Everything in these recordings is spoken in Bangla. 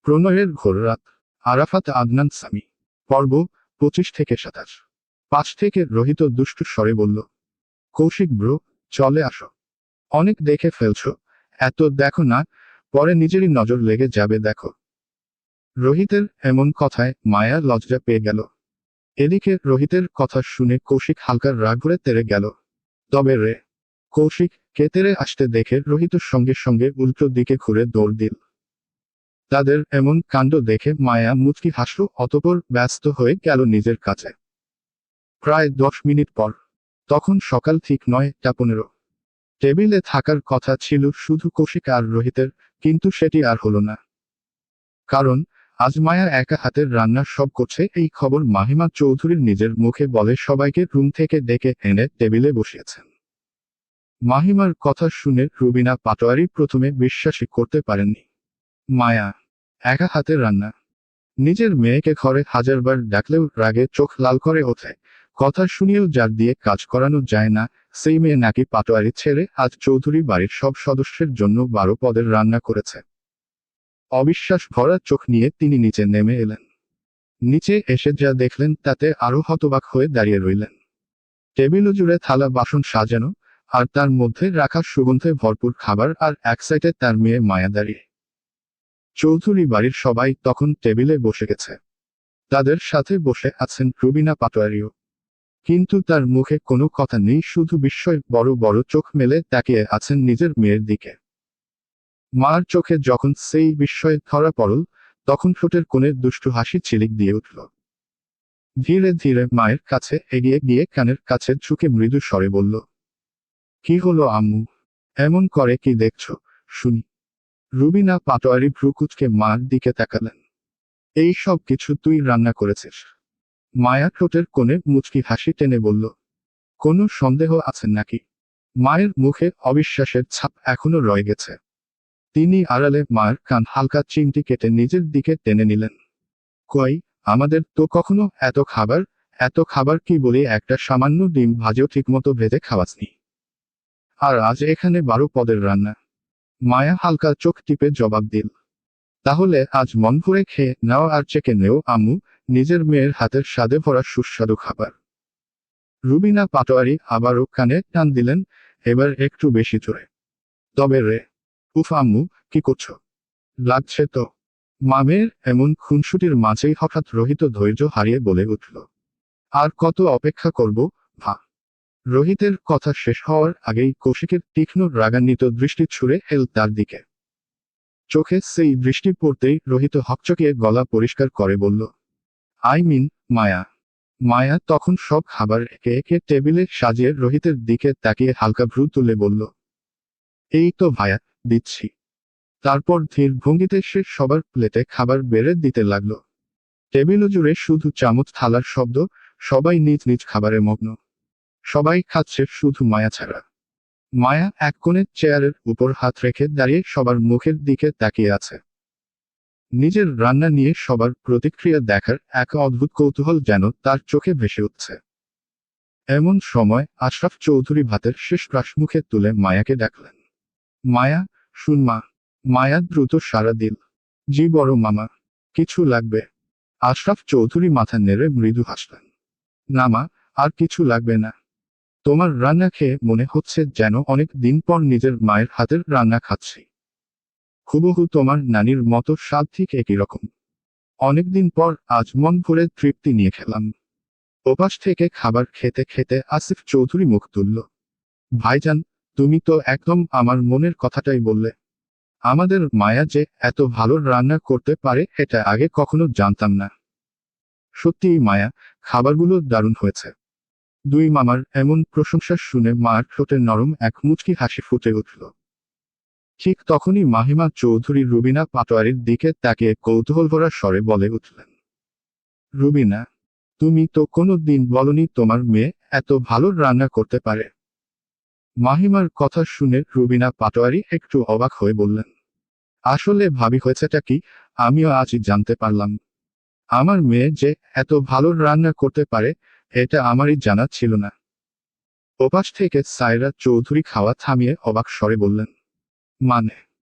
প্রণয়ের ঘোর রাত। আরাফাত আদনান সামি। পর্ব 25 থেকে 27। 5 থেকে রোহিত দুষ্টু স্বরে বলল, কৌশিক ব্রো, চলে আসো। অনেক দেখে ফেলছো, এত দেখো না, পরে নিজেরই নজর লেগে যাবে দেখো। রোহিতের এমন কথায় মায়া লজ্জা পেয়ে গেল। এদিকে রোহিতের কথা শুনে কৌশিক হালকা রাগ করে তেড়ে গেল। তবে রে, কৌশিক কে তেড়ে আসতে দেখে রোহিত সঙ্গে সঙ্গে উল্টো দিকে ঘুরে দৌড় দিল। তাদের এমন কাণ্ড দেখে মায়া মুচকি হাসল, অতঃপর ব্যস্ত হয়ে গেল নিজের কাছে। প্রায় 10 মিনিট পর, তখন সকাল ঠিক 9টা 15। টেবিলে থাকার কথা ছিল শুধু কৌশিক আর রোহিতের, কিন্তু সেটি আর হলো না। কারণ আজ মায়া একা হাতের রান্না সব করছে, এই খবর মাহিমা চৌধুরীর নিজের মুখে বলে সবাইকে রুম থেকে ডেকে এনে টেবিলে বসিয়েছেন। মাহিমার কথা শুনে রুবিনা পাটোয়ারি প্রথমে বিশ্বাসই করতে পারেননি। মায়া একা হাতের রান্না, নিজের মেয়েকে ঘরে হাজারবার ডাকলেও রাগে চোখ লাল করে ওঠে। কথা শুনিয়েও যার দিয়ে কাজ করানো যায় না, সেই মেয়ে নাকি পাটোয়ারি ছেড়ে আজ চৌধুরী বাড়ির সব সদস্যের জন্য 12 পদের রান্না করেছে। অবিশ্বাস ভরা চোখ নিয়ে তিনি নিচে নেমে এলেন। নিচে এসে যা দেখলেন তাতে আরো হতবাক হয়ে দাঁড়িয়ে রইলেন। টেবিল জুড়ে থালা বাসন সাজানো, আর তার মধ্যে রাখা সুগন্ধে ভরপুর খাবার, আর এক সাইডে তার মেয়ে মায়া দাঁড়িয়ে। চৌধুরী বাড়ির সবাই তখন টেবিলে বসে গেছে। তাদের সাথে বসে আছেন রুবিনা পাটোয়ারিও। কিন্তু তার মুখে কোনো কথা নেই, শুধু বিস্ময় বড় বড় চোখ মেলে তাকিয়ে আছেন নিজের মেয়ের দিকে। মার চোখে যখন সেই বিস্ময়ে ধরা পড়ল, তখন ঠোঁটের কোণে দুষ্টু হাসি ঝিলিক দিয়ে উঠল। ধীরে ধীরে মায়ের কাছে এগিয়ে গিয়ে কানের কাছে ঝুঁকে মৃদু স্বরে বলল, কি হলো আম্মু, এমন করে কি দেখছো, শুনি। রুবিনা পাটোয়ারি ভ্রু কুঁচকে মার দিকে তাকালেন। এই সব কিছু তুই রান্না করেছিস? মায়া ঠোঁটের কোণে মুচকি হাসি টেনে বলল, কোনো সন্দেহ আছে নাকি? মায়ের মুখে অবিশ্বাসের ছাপ এখনো রয়ে গেছে। তিনি আড়ালে মায়ের কান হালকা চিমটি কেটে নিজের দিকে টেনে নিলেন। কই, আমাদের তো কখনো এত খাবার কি বলি একটা সামান্য ডিম ভাজেও ঠিকমতো ভেজে খাওয়াসনি। আর আজ এখানে 12 পদের রান্না। মায়া হালকা চোখ টিপে জবাব দিল, তাহলে আজ মন ভরে খেয়ে নাও আর চেকে নেও আম্মু, নিজের মেয়ের হাতের স্বাদে ভরা সুস্বাদু খাবার। রুবিনা পাটোয়ারি আবারও কানে টান দিলেন, এবার একটু বেশি জোরে। তবে রে, উফ আম্মু, কি করছো? লাগছে তো। মামের এমন খুনসুটির মাঝেই হঠাৎ রোহিত ধৈর্য হারিয়ে বলে উঠল, আর কত অপেক্ষা করব, ভা। রোহিতের কথা শেষ হওয়ার আগেই কৌশিকের তীক্ষ্ণ রাগান্বিত দৃষ্টি ছুড়ে এল তার দিকে। চোখে সেই দৃষ্টি পড়তেই রোহিত হকচকিয়ে গলা পরিষ্কার করে বলল, মায়া। মায়া তখন সব খাবার একে একে টেবিলে সাজিয়ে রোহিতের দিকে তাকিয়ে হালকা ভ্রু তুলে বলল, এই তো ভায়া, দিচ্ছি। তারপর ধীর ভঙ্গিতে সে সবার প্লেটে খাবার বেড়ে দিতে লাগলো। টেবিল জুড়ে শুধু চামচ থালার শব্দ, সবাই নিজ নিজ খাবারে মগ্ন। সবাই খাচ্ছে, শুধু মায়া ছাড়া। মায়া এক কোণে চেয়ারের উপর হাত রেখে দাঁড়িয়ে সবার মুখের দিকে তাকিয়ে আছে। নিজের রান্না নিয়ে সবার প্রতিক্রিয়া দেখার এক অদ্ভুত কৌতূহল যেন তার চোখে ভেসে উঠছে। এমন সময় আশরাফ চৌধুরী ভাতের শেষ গ্রাস মুখে তুলে মায়াকে ডাকলেন। মায়া, শুন মা। মায়া দ্রুত সাড়া দিল, জি বড় মামা। কিছু লাগবে? আশরাফ চৌধুরী মাথা নেড়ে মৃদু হাসলেন, না মা, আর কিছু লাগবে না। তোমার রান্না খেয়ে মনে হচ্ছে যেন অনেক দিন পর নিজের মায়ের হাতের রান্না খাচ্ছি। হুবহু তোমার নানির মতো স্বাদ ঠিক একই রকম। অনেকদিন পর আজ মন ভরে তৃপ্তি নিয়ে খেলাম। ওপাশ থেকে খাবার খেতে খেতে আসিফ চৌধুরী মুখ তুলল, ভাইজান, তুমি তো একদম আমার মনের কথাটাই বললে। আমাদের মায়া যে এত ভালো রান্না করতে পারে এটা আগে কখনো জানতাম না। সত্যিই মায়া, খাবারগুলো দারুণ হয়েছে। দুই মামার এমন প্রশংসা শুনে মার ঠোঁটে নরম এক মুচকি হাসি ফুটে উঠল। ঠিক তখনই মাহিমা চৌধুরী রুবিনা পাটোয়ারির দিকে তাকিয়ে কৌতূহলভরা স্বরে বলে উঠলেন, রুবিনা, তুমি তো কোনো দিন বলনি তোমার মেয়ে এত ভালো রান্না করতে পারে। মাহিমার কথা শুনে রুবিনা পাটোয়ারি একটু অবাক হয়ে বললেন, আসলে ভাবি হয়েছেটা কি, আমিও আজই জানতে পারলাম। আমার মেয়ে যে এত ভালো রান্না করতে পারে, এটা আমারই জানা ছিল না। ওপাশ থেকে সায়রা চৌধুরী খাওয়া থামিয়ে অবাক স্বরে বললেন, মানে?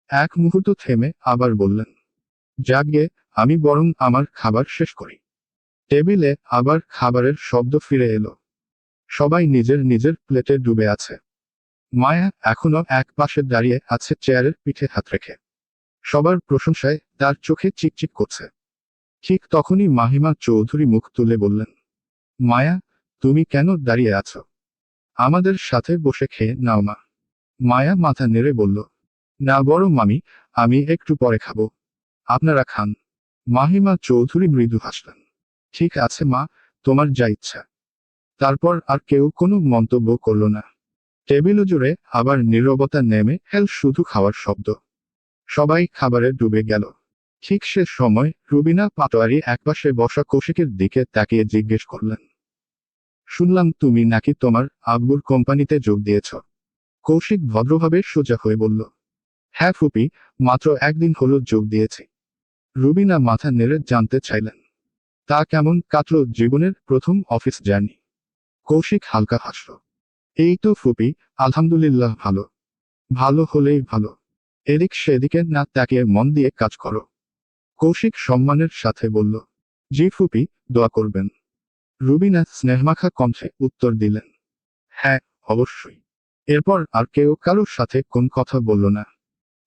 এক মুহূর্ত থেমে আবার বললেন, যাকগে, আমি বরং আমার খাবার শেষ করি। টেবিলে আবার খাবারের শব্দ ফিরে এলো। সবাই নিজের নিজের প্লেটে ডুবে আছে। মায়া এখনো এক পাশে দাঁড়িয়ে আছে চেয়ারের পিঠে হাত রেখে। সবার প্রশংসায় তার চোখে চিকচিক করছে। ঠিক তখনই মাহিমা চৌধুরী মুখ তুলে বললেন, মায়া, তুমি কেন দাঁড়িয়ে আছো? আমাদের সাথে বসে খেয়ে নাও মা। মায়া মাথা নেড়ে বলল, না বড় মামি, আমি একটু পরে খাবো, আপনারা খান। মাহিমা চৌধুরী মৃদু হাসলেন, ঠিক আছে মা, তোমার যা ইচ্ছা। তারপর আর কেউ কোনো মন্তব্য করল না। টেবিল জুড়ে আবার নীরবতা নেমে এল, শুধু খাওয়ার শব্দ। সবাই খাবারে ডুবে গেল। ঠিক সে সময় রুবিনা পাটোয়ারি একপাশে বসা কৌশিকের দিকে তাকিয়ে জিজ্ঞেস করলেন, শুনলাম তুমি নাকি তোমার আব্বুর কোম্পানিতে যোগ দিয়েছ? কৌশিক ভদ্রভাবে সোজা হয়ে বলল, হ্যাঁ ফুপি, মাত্র একদিন হলো যোগ দিয়েছি। রুবিনা মাথা নেড়ে জানতে চাইলেন, তা কেমন কাটল জীবনের প্রথম অফিস জার্নি? কৌশিক হালকা হাসল, এই তো ফুপি, আলহামদুলিল্লাহ ভালো। ভালো হলেই ভালো। এদিক সেদিকে না তাকিয়ে মন দিয়ে কাজ করো। কৌশিক সম্মানের সাথে বলল, জি ফুপি, দোয়া করবেন। রুবিনা স্নেহমাখা কণ্ঠে উত্তর দিলেন, হ্যাঁ, অবশ্যই। এরপর আর কেউ কারোর সাথে কোন কথা বলল না।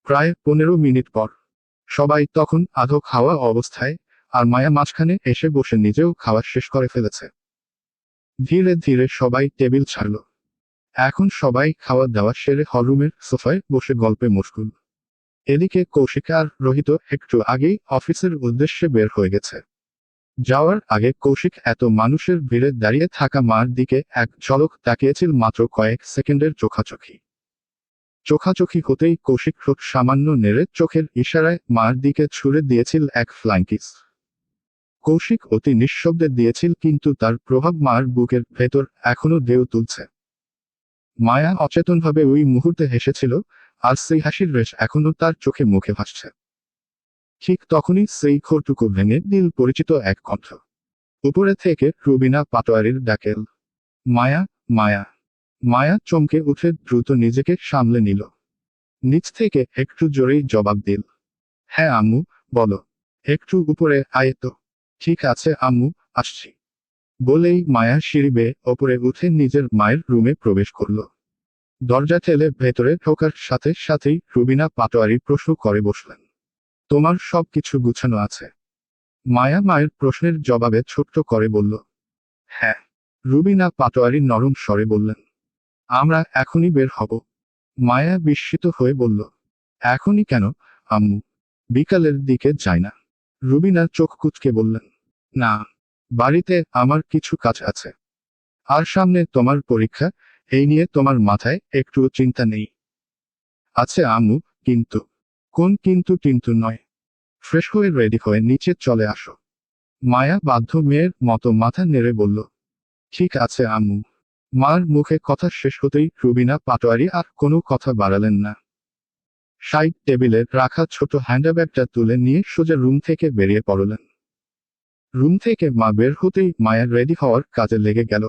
প্রায় 15 মিনিট পর সবাই তখন আধো খাওয়া অবস্থায়, আর মায়া মাঝখানে এসে বসে নিজেও খাওয়া শেষ করে ফেলেছে। ধীরে ধীরে সবাই টেবিল ছাড়ল। এখন সবাই খাওয়া দাওয়া সেরে হলরুমের সোফায় বসে গল্পে মশগুল। এদিকে কৌশিক আর রোহিত একটু আগেই অফিসের উদ্দেশ্যে বের হয়ে গেছে। যাওয়ার আগে কৌশিক এত মানুষের ভিড়ে দাঁড়িয়ে থাকা মার দিকে এক ঝলক তাকিয়েছিল, মাত্র কয়েক সেকেন্ডের চোখাচোখি। চোখাচোখি হতেই কৌশিক ঠোঁট সামান্য নেড়ে চোখের ইশারায় মার দিকে ছুড়ে দিয়েছিল এক ফ্লাইং কিস। কৌশিক অতি নিঃশব্দে দিয়েছিল, কিন্তু তার প্রভাব মার বুকের ভেতর এখনো ঢেউ তুলছে। মায়া অচেতনভাবে ওই মুহূর্তে হেসেছিল, আর সেই হাসির রেশ এখনো তার চোখে মুখে ভাসছে। ঠিক তখনই সেই ঘোরটুকু ভেঙে দিল পরিচিত এক কণ্ঠ। উপরে থেকে রুবিনা পাটোয়ারির ডাকেল, মায়া, মায়া। মায়া চমকে উঠে দ্রুত নিজেকে সামলে নিল। নিচ থেকে একটু জোরেই জবাব দিল, হ্যাঁ আম্মু, বলো। একটু উপরে আয় তো। ঠিক আছে আম্মু, আসছি। বলেই মায়া সিঁড়ি বেয়ে ওপরে উঠে নিজের মায়ের রুমে প্রবেশ করল। দরজা ঠেলে ভেতরে ঢোকার সাথে সাথেই রুবিনা পাটোয়ারি প্রশ্ন করে বসলেন, তোমার সব কিছু গুছানো আছে? মায়া মায়ের প্রশ্নের জবাবে ছোট্ট করে বলল, হ্যাঁ। রুবিনা পাটোয়ারি নরম স্বরে বললেন, আমরা এখনই বের হব। মায়া বিস্মিত হয়ে বলল, এখনই কেন আম্মু? বিকালের দিকে যায় না? রুবিনা চোখ কুঁচকে বললেন, না, বাড়িতে আমার কিছু কাজ আছে। আর সামনে তোমার পরীক্ষা, এই নিয়ে তোমার মাথায় একটুও চিন্তা নেই? আছে আম্মু, কিন্তু। কোন কিন্তু টিন্তু নয়। ফ্রেশ হয়ে রেডি হয়ে নিচে চলে আসো। মায়া বাধ্য মেয়ের মতো মাথা নেড়ে বলল, ঠিক আছে আম্মু। মার মুখে কথা শেষ হতেই রুবিনা পাটোয়ারি আর কোনো কথা বাড়ালেন না। সাইড টেবিলে রাখা ছোট হ্যান্ডব্যাগটা তুলে নিয়ে সোজা রুম থেকে বেরিয়ে পড়লেন। রুম থেকে মা বের হতেই মায়া রেডি হওয়ার কাজে লেগে গেল।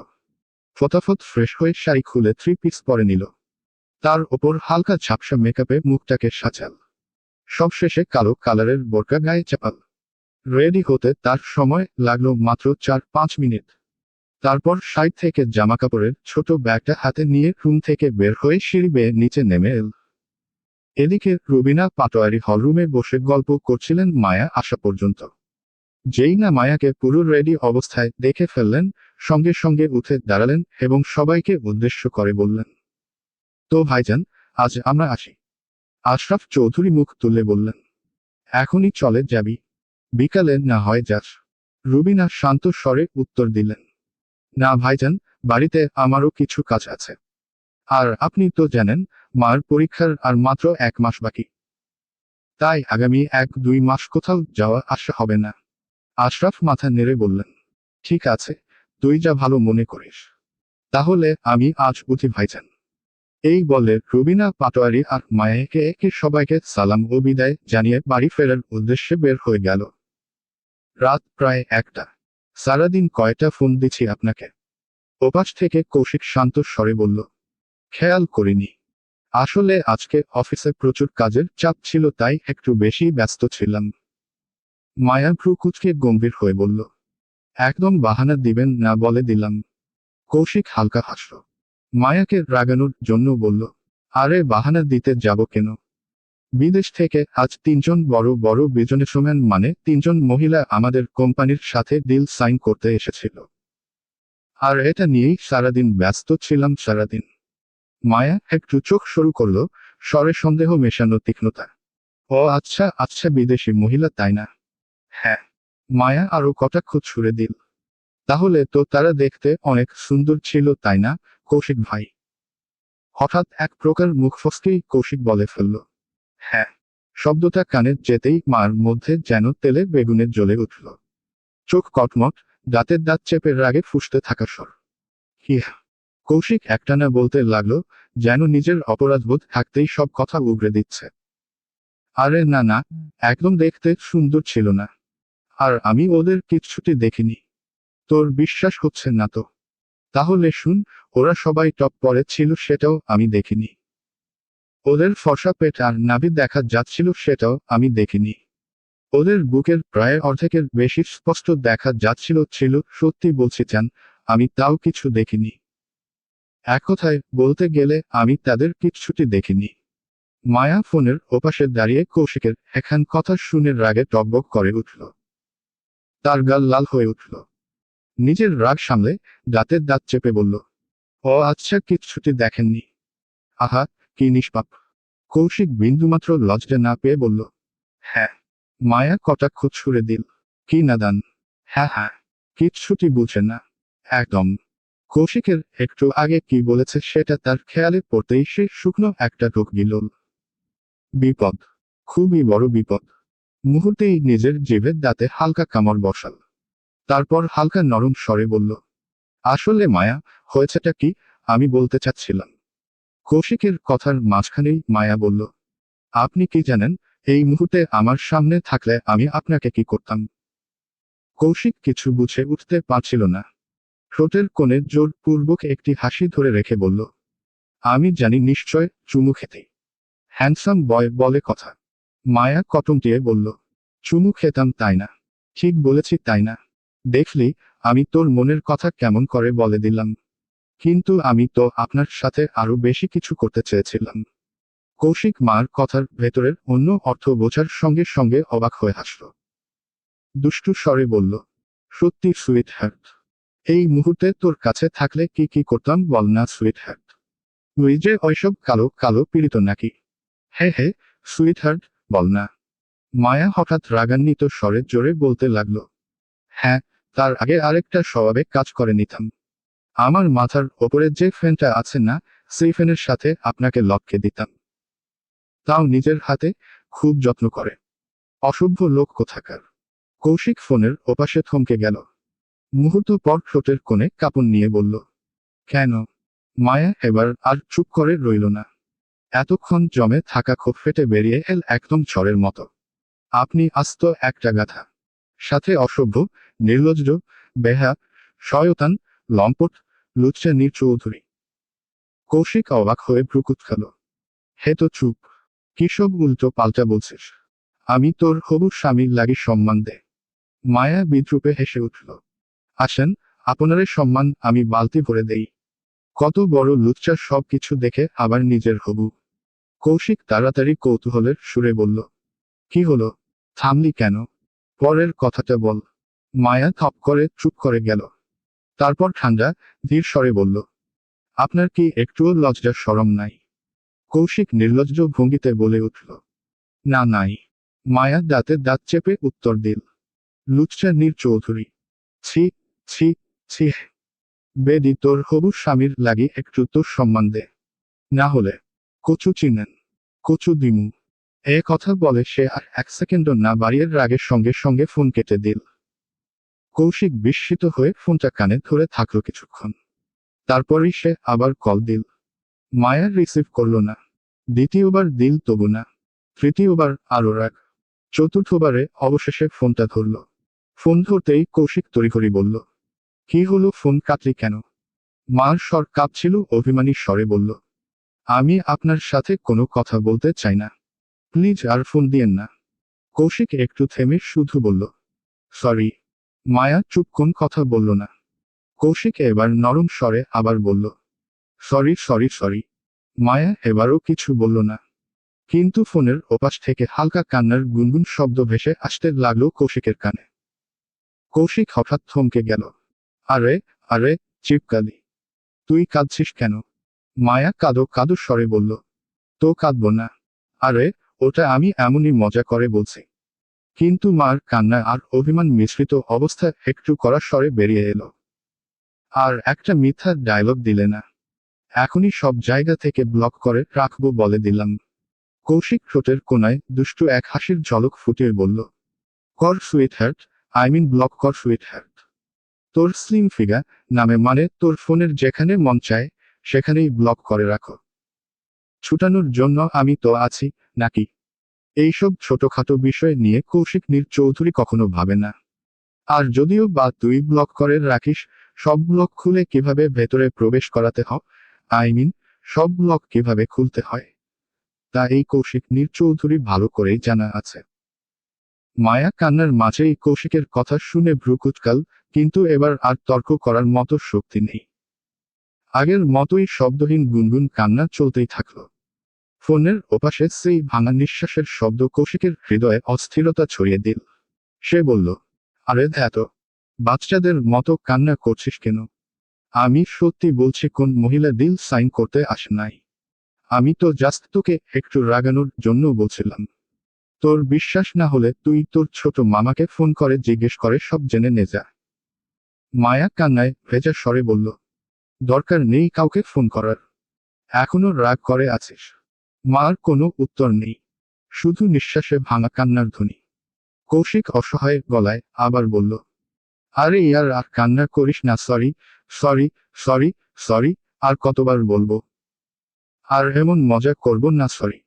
ফটাফট ফ্রেশ হয়ে শাড়ি খুলে 3 পিস পরে নিল। তার ওপর হালকা ঝাপসা মেকআপে মুখটাকে সাজাল। সবশেষে কালো কালারের বোরকা গায়ে চাপাল। রেডি হতে তার সময় লাগলো মাত্র 4-5 মিনিট। তারপর সাইড থেকে জামাকাপড়ের ছোট ব্যাগটা হাতে নিয়ে রুম থেকে বের হয়ে সিঁড়ি বেয়ে নিচে নেমে এল। এদিকে রুবিনা পাটোয়ারি হলরুমে বসে গল্প করছিলেন মায়া আসা পর্যন্ত। যেই না মায়াকে পুরো রেডি অবস্থায় দেখে ফেললেন, সঙ্গে সঙ্গে উঠে দাঁড়ালেন এবং সবাইকে উদ্দেশ্য করে বললেন, তো ভাইজান, আজ আমরা আসি। আশরাফ চৌধুরী মুখ তুলে বললেন, এখনই চলে যাবি? বিকালে না হয় যাস? রুবিনা শান্ত স্বরে উত্তর দিলেন, না ভাইজান, বাড়িতে আমারও কিছু কাজ আছে। আর আপনি তো জানেন, মার পরীক্ষার আর মাত্র 1 মাস বাকি। তাই আগামী 1-2 মাস কোথাও যাওয়া আসা হবে না। আশরাফ মাথা নেড়ে বললেন, ঠিক আছে, তুই যা ভালো মনে করিস। তাহলে আমি আজ উঠি ভাইজান। এই বলে রুবিনা পাটোয়ারি আর মায়া একে একে সবাইকে সালাম ও বিদায় জানিয়ে বাড়ি ফেরার উদ্দেশ্যে বের হয়ে গেল। রাত প্রায় 1টা। সারাদিন কয়টা ফোন দিছি আপনাকে? ওপাশ থেকে কৌশিক শান্ত স্বরে বলল, খেয়াল করিনি। আসলে আজকে অফিসে প্রচুর কাজের চাপ ছিল, তাই একটু বেশি ব্যস্ত ছিলাম। মায়া ভ্রু কুঁচকে গম্ভীর হয়ে বলল, একদম বাহানা দিবেন না বলে দিলাম। কৌশিক হালকা হাসল। মায়াকে রাগানোর জন্য বলল, আরে বাহানা দিতে যাব কেন? বিদেশ থেকে আজ 3জন বড় বড় বিজনেসম্যান মানে 3জন মহিলা আমাদের কোম্পানির সাথে ডিল সাইন করতে এসেছিল। আর এটা নিয়েই সারাদিন ব্যস্ত ছিলাম সারাদিন। মায়া একটু চোখ সরু করল, স্বরে সন্দেহ মেশানো তীক্ষ্ণতা। ও আচ্ছা আচ্ছা, বিদেশি মহিলা তাই না? হ্যাঁ। মায়া আরো কটাক্ষ ছুড়ে দিল, তাহলে তো তারা দেখতে অনেক সুন্দর ছিল তাই না কৌশিক ভাই? হঠাৎ এক প্রকার মুখ ফসকেই কৌশিক বলে ফেলল, হ্যাঁ। শব্দটা কানে যেতেই মার মধ্যে যেন তেলে বেগুনে জ্বলে উঠল। চোখ কটমট, দাঁতের দাঁত চেপে রাগে ফুঁসতে থাকা স্বর। হিয়া। কৌশিক একটানা বলতে লাগলো, যেন নিজের অপরাধবোধ থাকতেই সব কথা উগরে দিচ্ছে। আরে না না, একদম দেখতে সুন্দর ছিল না। আর আমি ওদের কিচ্ছুটি দেখিনি। তোর বিশ্বাস হচ্ছে না তো? তাহলে শুন, ওরা সবাই টপ পরে ছিল সেটাও আমি দেখিনি। ওদের ফর্সা পেট আর নাভি দেখা যাচ্ছিল সেটাও আমি দেখিনি। ওদের বুকের প্রায় অর্ধেকের বেশি স্পষ্ট দেখা যাচ্ছিল ছিল, সত্যি বলছি চান, আমি তাও কিছু দেখিনি। এক কথায় বলতে গেলে আমি তাদের কিচ্ছুটি দেখিনি। মায়া ফোনের ওপাশে দাঁড়িয়ে কৌশিকের এখান কথা শুনে রাগে টকবক করে উঠল। তার গাল লাল হয়ে উঠল। নিজের রাগ সামলে দাঁতের দাঁত চেপে বলল, ও আচ্ছা, কিচ্ছুটি দেখেননি? আহা, কি নিষ্পাপ! কৌশিক বিন্দুমাত্র লজ্জা না পেয়ে বলল, হ্যাঁ। মায়া কটাক্ষ ছুড়ে দিল, কি নাদান! হ্যাঁ হ্যাঁ, কিচ্ছুটি বুঝে না একদম। কৌশিকের একটু আগে কি বলেছে সেটা তার খেয়ালে পড়তেই সে শুকনো একটা ঢোক গিলল। বিপদ, খুবই বড় বিপদ। মুহূর্তেই নিজের জিভের দাঁতে হালকা কামড় বসাল। তারপর হালকা নরম স্বরে বলল, আসলে মায়া, হয়েছেটা কি আমি বলতে চাচ্ছিলাম। কৌশিকের কথার মাঝখানেই মায়া বলল, আপনি কি জানেন এই মুহূর্তে আমার সামনে থাকলে আমি আপনাকে কি করতাম? কৌশিক কিছু বুঝে উঠতে পারছিল না। ঠোঁটের কোণে জোরপূর্বক একটি হাসি ধরে রেখে বলল, আমি জানি নিশ্চয়, চুমু খেতে। হ্যান্ডসাম বয় বলে কথা। মায়া কটমটিয়ে বলল, চুমু খেতাম তাই না? ঠিক বলেছি তাই না? দেখলি, আমি তোর মনের কথা কেমন করে বলে দিলাম। কিন্তু আমি তো আপনার সাথে আরো বেশি কিছু করতে চেয়েছিলাম। কৌশিক মার কথার ভেতরের অন্য অর্থ বোঝার সঙ্গে সঙ্গে অবাক হয়ে হাসল। দুষ্টু স্বরে বলল, সত্যি সুইট হার্ট। এই মুহূর্তে তোর কাছে থাকলে কি কি করতাম বল না সুইট হার্ট। তুই যে ওইসব কালো কালো পীড়িত নাকি? হে হে, সুইট হার্ট, বল না। মায়া হঠাৎ রাগান্বিত স্বরে জোরে বলতে লাগলো, হ্যাঁ, তার আগে আরেকটা স্বভাবে কাজ করে নিতাম। আমার মাথার ওপরে যে ফ্যানটা আছে না, সেই ফ্যানের সাথে আপনাকে লটকে দিতাম। তাও নিজের হাতে, খুব যত্ন করে। অসভ্য লোক কোথাকার! কৌশিক ফোনের ওপাশে থমকে গেল। মুহূর্ত পর ঠোঁটের কোণে কাঁপন নিয়ে বলল, কেন? মায়া এবার আর চুপ করে রইল না। এতক্ষণ জমে থাকা ক্ষোভ ফেটে বেরিয়ে এল একদম ঝড়ের মতো। আপনি আস্ত একটা গাধা। সাথে অসভ্য, নির্লজ্জ, বেহা, শয়তান, লম্পট, লুচ্চা চৌধুরী। কৌশিক অবাক হয়ে ভ্রু কুঁচকাল। হে তো চুপ! কি সব উল্টো পাল্টা বলছিস? আমি তোর হবু স্বামীর লাগি সম্মান দে। মায়া বিদ্রুপে হেসে উঠল। আসেন, আপনারে সম্মান আমি বালতি ভরে দেই। কত বড় লুচ্চা, সব কিছু দেখে আবার নিজের হবু। কৌশিক তাড়াতাড়ি কৌতূহলের সুরে বলল, কি হলো? থামলি কেন? পরের কথাটা বল। মায়া থপ করে চুপ করে গেল। তারপর ঠান্ডা, ধীর স্বরে বলল, আপনার কি একটুও লজ্জা শরম নাই? কৌশিক নির্লজ্জ ভঙ্গিতে বলে উঠল, না নাই। মায়া দাঁতে দাঁত চেপে উত্তর দিল, লুচ্চা চৌধুরী। ছি, ছি, ছি। বেডি তোর হবু স্বামীর লাগি একটু তো সম্মান দে। না হলে কচু চিনেন, কচু দিমু। এ কথা বলে সে আর এক সেকেন্ডও না বাড়িয়ে রাগের সঙ্গে সঙ্গে ফোন কেটে দিল। কৌশিক বিস্মিত হয়ে ফোনটা কানে ধরে থাকল কিছুক্ষণ। তারপরই সে আবার কল দিল। মায়া রিসিভ করল না। দ্বিতীয়বার দিল তবু না। তৃতীয়বার আরো রাগ। চতুর্থবারে অবশেষে ফোনটা ধরল। ফোন ধরতেই কৌশিক তড়িঘড়ি বলল, কি হলো, ফোন কাটলি কেন? মার স্বর কাঁপছিল, অভিমানী স্বরে বলল, আমি আপনার সাথে কোনো কথা বলতে চাই না। প্লিজ আর ফোন দিয়েন না। কৌশিক একটু থেমে শুধু বলল, সরি। মায়া চুপ, কোন কথা বলল না। কৌশিক এবার নরম স্বরে আবার বলল, সরি সরি সরি। মায়া এবারও কিছু বলল না। কিন্তু ফোনের ওপাশ থেকে হালকা কান্নার গুনগুন শব্দ ভেসে আসতে লাগলো কৌশিকের কানে। কৌশিক হঠাৎ থমকে গেল। আরে, আরে, চিপকালি, তুই কাঁদছিস কেন? মায়া কাঁদো কাঁদো স্বরে বলল, তো কাঁদব না। আরে, ওটা আমি এমনই মজা করে বলছি। কিন্তু মার কান্না আর অভিমান মিশ্রিত অবস্থা একটু কড়া স্বরে বেরিয়ে এলো। আর একটা মিথ্যা ডায়লগ দিলে না। এখনই সব জায়গা থেকে ব্লক করে রাখবো বলে দিলাম। কৌশিক ঠোঁটের কোনায় দুষ্টু এক হাসির ঝলক ফুটিয়ে বলল, কর sweetheart, I mean block কর সুইট হার্ট। তোর স্লিম ফিগার নামে মানে তোর ফোনের যেখানে মন চায় সেখানেই ব্লক করে রাখো। ছুটানোর জন্য আমি তো আছি, নাকি? এইসব ছোটখাটো বিষয় নিয়ে কৌশিক নীর চৌধুরী কখনো ভাবে না। আর যদিও বা তুই ব্লক করে রাখিস, সব ব্লক খুলে কিভাবে ভেতরে প্রবেশ করাতে হয়, আই মিন সব ব্লক কিভাবে খুলতে হয়, তা এই কৌশিক নীর চৌধুরী ভালো করেই জানা আছে। মায়া কান্নার মাঝেই কৌশিকের কথা শুনে ভ্রু কুঁচকাল, কিন্তু এবার আর তর্ক করার মতো শক্তি নেই। আগের মতোই শব্দহীন গুনগুন কান্না চলতেই থাকল। ফোনের ওপাশে সেই ভাঙা নিঃশ্বাসের শব্দ কৌশিকের হৃদয়ে অস্থিরতা ছড়িয়ে দিল। সে বলল, আরে ধ্যাত, বাচ্চাদের মতো কান্না করছিস কেন? আমি সত্যি বলছি, কোন মহিলা ডিল সাইন করতে আসে নাই। আমি তো জাস্ট তোকে একটু রাগানোর জন্য বলছিলাম। তোর বিশ্বাস না হলে তুই তোর ছোট মামাকে ফোন করে জিজ্ঞেস করে সব জেনে নে যা। মায়া কান্নায় ভেজা স্বরে বলল, দরকার নেই কাউকে ফোন করার। এখনো রাগ করে আছিস? মার কোনো উত্তর নেই, শুধু নিঃশ্বাসে ভাঙা কান্নার ধ্বনি। কৌশিক অসহায় গলায় আবার বলল, আরে ইয়ার আর কান্না করিস না, সরি সরি সরি সরি, আর কতবার বলবো? আর এমন মজা করব না, সরি।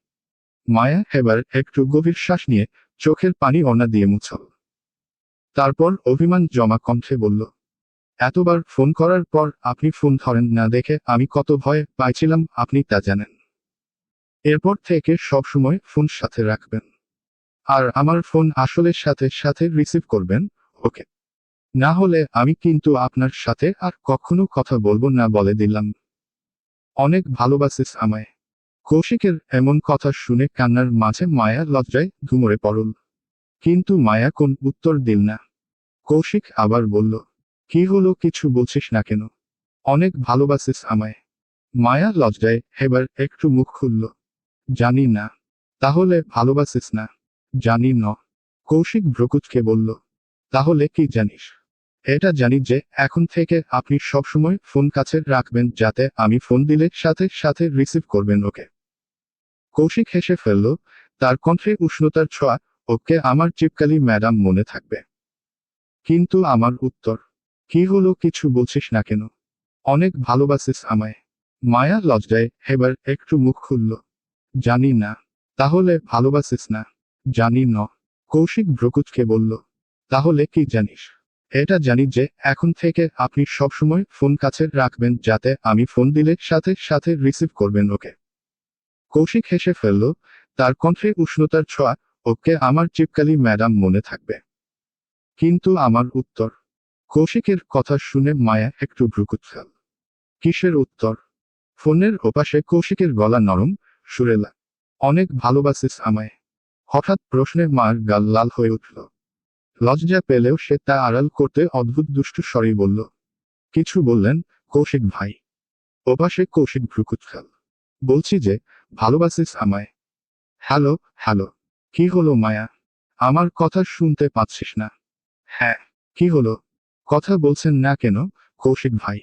মায়া এবার একটু গভীর শ্বাস নিয়ে চোখের পানি ওনা দিয়ে মুছল। তারপর অভিমান জমা কণ্ঠে বলল, এতবার ফোন করার পর আপনি ফোন ধরেন না দেখে আমি কত ভয় পাইছিলাম আপনি তা জানেন। এরপর থেকে সবসময় ফোন সাথে রাখবেন। আর আমার ফোন আসলে সাথে সাথে রিসিভ করবেন, ওকে? না হলে আমি কিন্তু আপনার সাথে আর কখনো কথা বলবো না বলে দিলাম। অনেক ভালোবাসিস আমায়। কৌশিকের এমন কথা শুনে কান্নার মাঝে মায়া লজ্জায় ধুমরে পড়ল। কিন্তু মায়া কোন উত্তর দিল না। কৌশিক আবার বলল, কি হলো, কিছু বলছিস না কেন? অনেক ভালোবাসিস আমায়। মায়া লজ্জায় এবার একটু মুখ খুলল, জানি না। তাহলে ভালোবাসিস না? জানি ন। কৌশিক ভ্রকুচকে বলল, তাহলে কি জানিস? এটা জানি যে এখন থেকে আপনি সবসময় ফোন কাছে রাখবেন যাতে আমি ফোন দিলে সাথে সাথে রিসিভ করবেন, ওকে? কৌশিক হেসে ফেলল, তার কণ্ঠে উষ্ণতার ছোঁয়া। ওকে আমার চিপকালি ম্যাডাম মনে থাকবে। কিন্তু আমার উত্তর? কি হলো, কিছু বলছিস না কেন? অনেক ভালোবাসিস আমায়। মায়া লজ্জায় এবার একটু মুখ খুলল, জানি না। তাহলে ভালোবাসিস না? জানি ন। কৌশিক ভ্রকুচকে বলল, তাহলে কি জানিস? এটা জানি যে এখন থেকে আপনি সবসময় ফোন কাছে রাখবেন যাতে আমি ফোন দিলে সাথে সাথে রিসিভ করবেন, ওকে? কৌশিক হেসে ফেলল, তার কণ্ঠে উষ্ণতার ছোঁয়া। ওকে আমার চিপকালি ম্যাডাম মনে থাকবে। কিন্তু আমার উত্তর? কৌশিকের কথা শুনে মায়া একটু ভ্রুকুচকাল। কিসের উত্তর? ফোনের ওপাশে কৌশিকের গলা নরম সুরেলা, অনেক ভালোবাসিস আমায়। হঠাৎ প্রশ্নে মার গাল লাল হয়ে উঠল। লজ্জা পেলেও সে তা আড়াল করতে অদ্ভুত দুষ্টু স্বরেই বলল, কিছু বললেন কৌশিক ভাই? ওপাশে কৌশিক ভ্রুকুচকাল। বলছি যে ভালোবাসিস আমায়। Hello hello. কি হলো মায়া? আমার কথা শুনতে পাচ্ছিস না? হ্যাঁ। কি হলো? কথা বলছেন না কেন কৌশিক ভাই?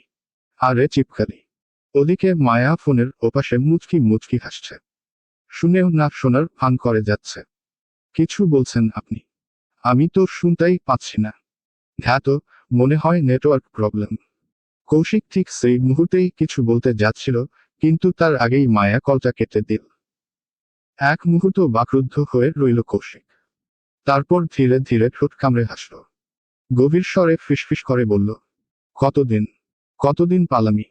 আরে চিপকালি। ওদিকে মায়া ফোনের ওপাশে মুচকি মুচকি হাসছে। শুনেও না শোনার ভান করে যাচ্ছে। কিছু বলছেন আপনি? আমি তো শুনতেই পাচ্ছি না। হ্যাঁ তো, মনে হয় নেটওয়ার্ক প্রবলেম। কৌশিক ঠিক সেই মুহূর্তেই কিছু বলতে যাচ্ছিল, কিন্তু তার আগেই মায়া কলটা কেটে দিল। এক মুহূর্ত বাকরুদ্ধ হয়ে রইল কৌশিক। তারপর ধীরে ধীরে ঠোঁট কামড়ে হাসল। গভীর স্বরে ফিসফিস করে বলল, কতদিন কতদিন পালামি?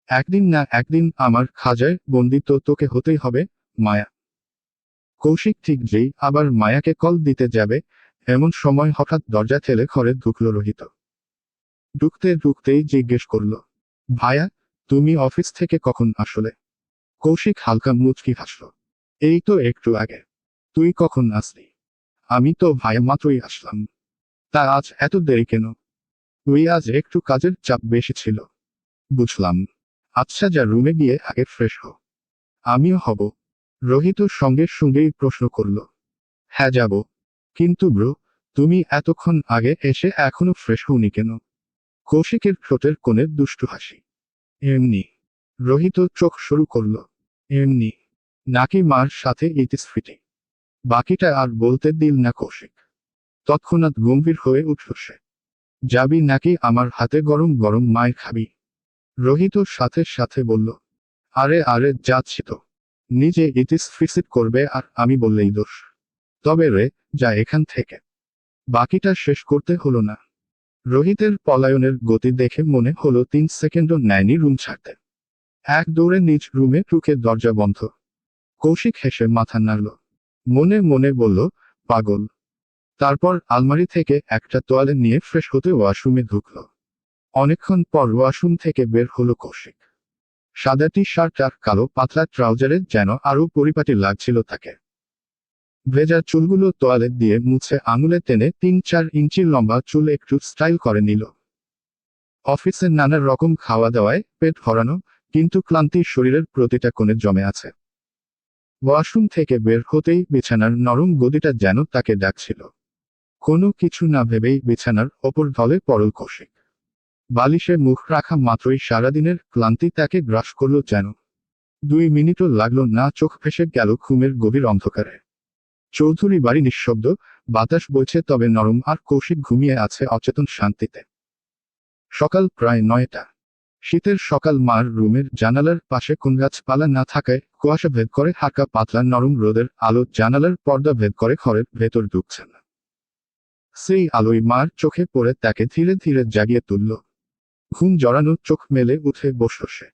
একদিন না একদিন আমার খাঁচায় বন্দি তো তোকে হতেই হবে, মায়া। কৌশিক ঠিক যেই আবার মায়াকে কল দিতে যাবে এমন সময় হঠাৎ দরজা ঠেলে ঘরে ঢুকলো রোহিত। ঢুকতে ঢুকতেই জিজ্ঞেস করলো, ভাইয়া, তুমি অফিস থেকে কখন আসলে? কৌশিক হালকা মুচকি হাসল। এই তো একটু আগে। তুই কখন আসলি? আমি তো ভাইয়া মাত্রই আসলাম। তা আজ এত দেরি কেন? তুই আজ একটু কাজের চাপ বেশি ছিল। বুঝলাম। আচ্ছা, যা রুমে গিয়ে আগে ফ্রেশ হো। আমিও হব। রোহিত সঙ্গে সঙ্গেই প্রশ্ন করল, হ্যাঁ যাব। কিন্তু ব্রো, তুমি এতক্ষণ আগে এসে এখনো ফ্রেশ হওনি কেন? কৌশিকের ঠোঁটের কোণে দুষ্টু হাসি। এমনি। রোহিত চোখ শুরু করল। এমনি। নাকি মার সাথে ইতিস্ফিতি? বাকিটা আর বলতে দিল না কৌশিক। তৎক্ষণাৎ গম্ভীর হয়ে উঠল সে। যাবি নাকি আমার হাতে গরম গরম মায়ের খাবি? রোহিত সাথে সাথে বলল, আরে আরে যাচ্ছি তো। নিজে ইতিস্ফিসিত করবে আর আমি বললেই দোষ। তবে রে, যা এখান থেকে। বাকিটা শেষ করতে হলো না। রোহিতের পলায়নের গতি দেখে মনে হলো 3 সেকেন্ডও নেয়নি রুম ছাড়তে। এক দৌড়ে নিজ রুমে ঢুকে দরজা বন্ধ। কৌশিক হেসে মাথা নাড়ল। মনে মনে বলল, পাগল। তারপর আলমারি থেকে একটা তোয়ালে নিয়ে ফ্রেশ হতে ওয়াশরুমে ঢুকল। অনেকক্ষণ পর ওয়াশরুম থেকে বের হলো কৌশিক। সাদা টি শার্ট আর কালো পাতলা ট্রাউজারে যেন আরো পরিপাটি লাগছিল তাকে। ভেজা চুলগুলো তোয়ালে দিয়ে মুছে আঙুলে টেনে 3-4 ইঞ্চি লম্বা চুল একটু স্টাইল করে নিল। অফিসে নানা রকম খাওয়া দাওয়ায় পেট ভরানো, কিন্তু ক্লান্তির শরীরের প্রতিটা কোণে জমে আছে। ওয়াশরুম থেকে বের হতেই বিছানার নরম গদিটা যেন তাকে ডাকছিল। কোনো কিছু না ভেবেই বিছানার ওপর ঢলে পড়ল কৌশিক। বালিশে মুখ রাখা মাত্রই সারাদিনের ক্লান্তি তাকে গ্রাস করল যেন। 2 মিনিটও লাগলো না, চোখ ভেসে গেল ঘুমের গভীর অন্ধকারে। চৌধুরী বাড়ি নিঃশব্দ, বাতাস বইছে তবে নরম, আর কৌশিক ঘুমিয়ে আছে অচেতন শান্তিতে। সকাল প্রায় 9টা। শীতের সকাল, মার রুমের জানালার পাশে কোন গাছপালা না থাকায় কুয়াশা ভেদ করে হালকা পাতলা নরম রোদের আলো জানালার পর্দা ভেদ করে ঘরের ভেতর ঢুকছে না। সেই আলোয় মার চোখে পড়ে তাকে ধীরে ধীরে জাগিয়ে তুলল। ঘুম জড়ানো চোখ মেলে উঠে বসল সে।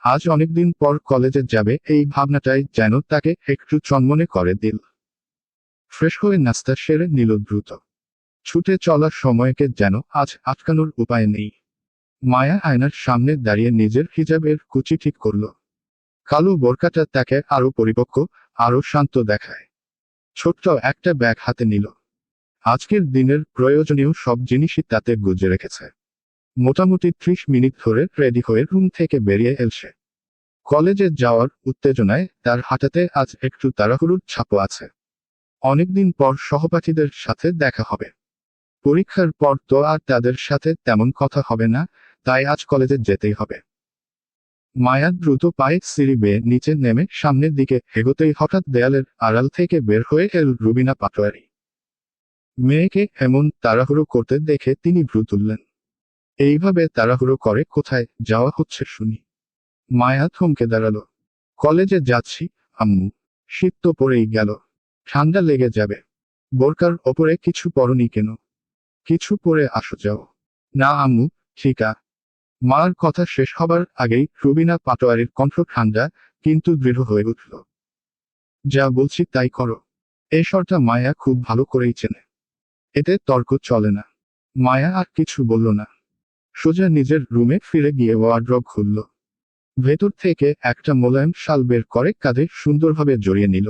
আজ অনেকদিন পর কলেজে যাবে এই ভাবনাটাই যেন তাকে একটু চনমনে করে দিল। ফ্রেশ হয়ে নাস্তা সেরে নিল দ্রুত। ছুটে চলার সময়কে যেন আজ আটকানোর উপায় নেই। মায়া আয়নার সামনে দাঁড়িয়ে নিজের হিজাবের কুচি ঠিক করল। কালো বোরকাটা তাকে আরো পরিপক্ক, আরো শান্ত দেখায়। ছোট্ট একটা ব্যাগ হাতে নিল। আজকের দিনের প্রয়োজনীয় সব জিনিসই তাতে গুজে রেখেছে। মোটামুটি 30 মিনিট ধরে রেডি হয়ে রুম থেকে বেরিয়ে এল সে। কলেজে যাওয়ার উত্তেজনায় তার হাঁটাতে আজ একটু তাড়াহুড়োর ছাপও আছে। অনেকদিন পর সহপাঠীদের সাথে দেখা হবে। পরীক্ষার পর তো আর তাদের সাথে তেমন কথা হবে না, তাই আজ কলেজে যেতেই হবে। মায়া দ্রুত পায়ে সিঁড়ি বেয়ে নিচে নেমে সামনের দিকে এগোতেই হঠাৎ দেয়ালের আড়াল থেকে বের হয়ে এল রুবিনা পাটোয়ারি। মেয়েকে এমন তাড়াহুড়ো করতে দেখে তিনি ভ্রু তুললেন। এইভাবে তাড়াহুড়ো করে কোথায় যাওয়া হচ্ছে শুনি? মায়া থমকে দাঁড়ালো। কলেজে যাচ্ছি, আম্মু। শীত তো পড়েই গেল। ঠান্ডা লেগে যাবে। বোরকার ওপরে কিছু পরনি কেন? কিছু পরে আসো যাও। না আম্মু, ঠিক আ। মার কথা শেষ হবার আগেই রুবিনা পাটোয়ারির কণ্ঠ ঠান্ডা কিন্তু দৃঢ় হয়ে উঠল। যা বলছি তাই করো। এই স্বরটা মায়া খুব ভালো করেই চেনে। এতে তর্ক চলে না। মায়া আর কিছু বলল না। সোজা নিজের রুমে ফিরে গিয়ে ওয়ার্ড্রব খুলল। ভেতর থেকে একটা মোলায়েম শাল বের করে কাঁধে সুন্দরভাবে জড়িয়ে নিল।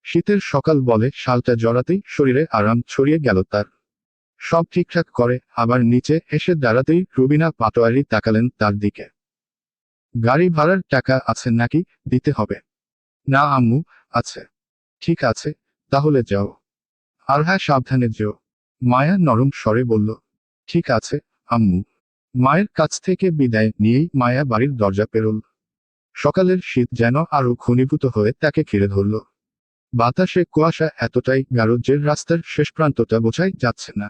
শীতের সকাল বলে শালটা জড়াতেই শরীরে আরাম ছড়িয়ে গেল তার। সব ঠিকঠাক করে আবার নিচে এসে দাঁড়াতেই রুবিনা পাটোয়ারি তাকালেন তার দিকে। গাড়ি ভাড়ার টাকা আছে নাকি দিতে হবে? না আম্মু, আছে। ঠিক আছে, তাহলে যাও। আর হ্যাঁ, সাবধানে যেও। মায়া নরম স্বরে বলল। ঠিক আছে আম্মু। মায়ের কাছ থেকে বিদায় নিয়েই মায়া বাড়ির দরজা পেরোল। সকালের শীত যেন আরো ঘনীভূত হয়ে তাকে ঘিরে ধরল। বাতাসে কুয়াশা এতটাই গাঢ় যে রাস্তার শেষ প্রান্তটা বোঝাই যাচ্ছে না।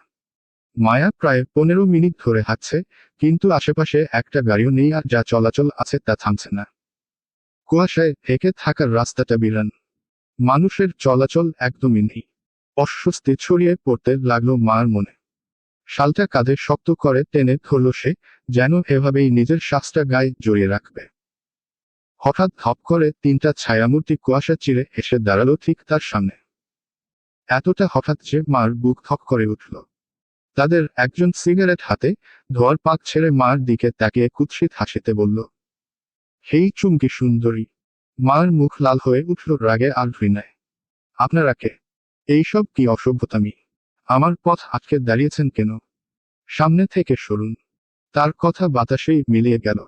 মায়া প্রায় 15 মিনিট ধরে হাঁটছে, কিন্তু আশেপাশে একটা গাড়িও নেই, আর যা চলাচল আছে তা থামছে না। কুয়াশায় ঢেকে থাকার রাস্তাটা বিরান। মানুষের চলাচল একদমই নেই। অস্বস্তি ছড়িয়ে পড়তে লাগলো মার মনে। শালটা কাঁধে শক্ত করে টেনে ধরল সে, যেন এভাবেই নিজের শ্বাসটা গায়ে জড়িয়ে রাখবে। হঠাৎ ধপ করে তিনটা ছায়ামূর্তি কুয়াশা চিরে এসে দাঁড়ালো ঠিক তার সামনে। এতটা হঠাৎ যে মার বুক ধক করে উঠল। তাদের একজন সিগারেট হাতে, ধোয়ার পাক ছেড়ে মার দিকে তাকিয়ে কুৎসিত হাসিতে বলল, হেই চুমকি সুন্দরী। মার মুখ লাল হয়ে উঠল রাগে আর ঘৃণায়। আপনারা কে? এইসব কি অসভ্যতামি? আমার পথ আটকে দাঁড়িয়েছেন কেন? সামনে থেকে সরুন। তার কথা বাতাসেই মিলিয়ে গেল।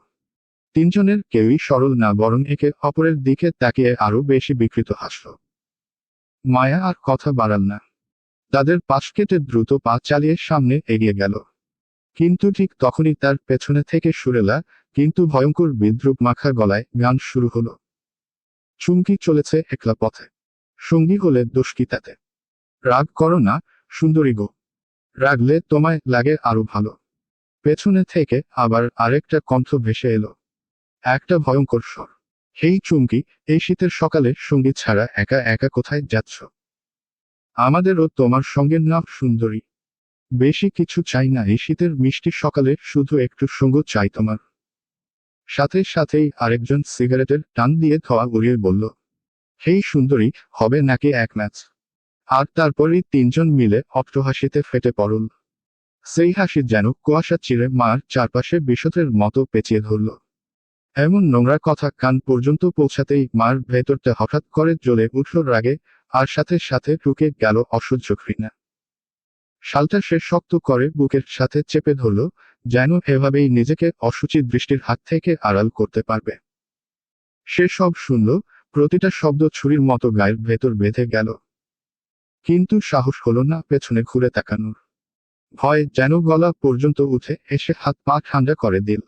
তিনজনের কেউই সরল না, বরং একে অপরের দিকে তাকিয়ে আরো বেশি বিকৃত হাসল। মায়া আর কথা বাড়াল না। তাদের পাশ কেটে দ্রুত পা চালিয়ে সামনে এগিয়ে গেল। কিন্তু ঠিক তখনই তার পেছনে থেকে সুরেলা, কিন্তু ভয়ঙ্কর বিদ্রুপ মাখা গলায় গান শুরু হলো। চুমকি চলেছে একলা পথে, সঙ্গী হলে দোষ কি তাতে? রাগ করো না, সুন্দরী গো। রাগলে তোমায় লাগে আরো ভালো। পেছনে থেকে আবার আরেকটা কণ্ঠ ভেসে এলো। একটা ভয়ঙ্কর স্বর। হেই চুমকি, এই শীতের সকালে সঙ্গী ছাড়া একা একা কোথায় যাচ্ছ? আমাদেরও তোমার সঙ্গে না সুন্দরী। বেশি কিছু চাই না এই শীতের মিষ্টি সকালে, শুধু একটু সঙ্গ চাই তোমার। সাথে সাথেই আরেকজন সিগারেটের টান দিয়ে ধোঁয়া উড়িয়ে বলল, হেই সুন্দরী, হবে নাকি এক ম্যাচ? আর তারপরই তিনজন মিলে অট্টহাসিতে ফেটে পড়ল। সেই হাসি যেন কুয়াশা চিরে মার চারপাশে বিষতের মতো পেঁচিয়ে ধরল। এমন নোংরা কথা কান পর্যন্ত পৌঁছাতেই মার ভেতরটা হঠাৎ করে জ্বলে উঠল রাগে, আর সাথে সাথে ঢুকে গেল অসহ্য ঘৃণা। শালটা সে শক্ত করে বুকের সাথে চেপে ধরল, যেন এভাবেই নিজেকে অশুচি দৃষ্টির হাত থেকে আড়াল করতে পারবে। সে সব শুনল, প্রতিটা শব্দ ছুরির মতো গায়ের ভেতর বেঁধে গেল। কিন্তু সাহস হলো না পেছনে ঘুরে তাকানোর। ভয় যেন গলা পর্যন্ত উঠে এসে হাত পা ঠান্ডা করে দিল।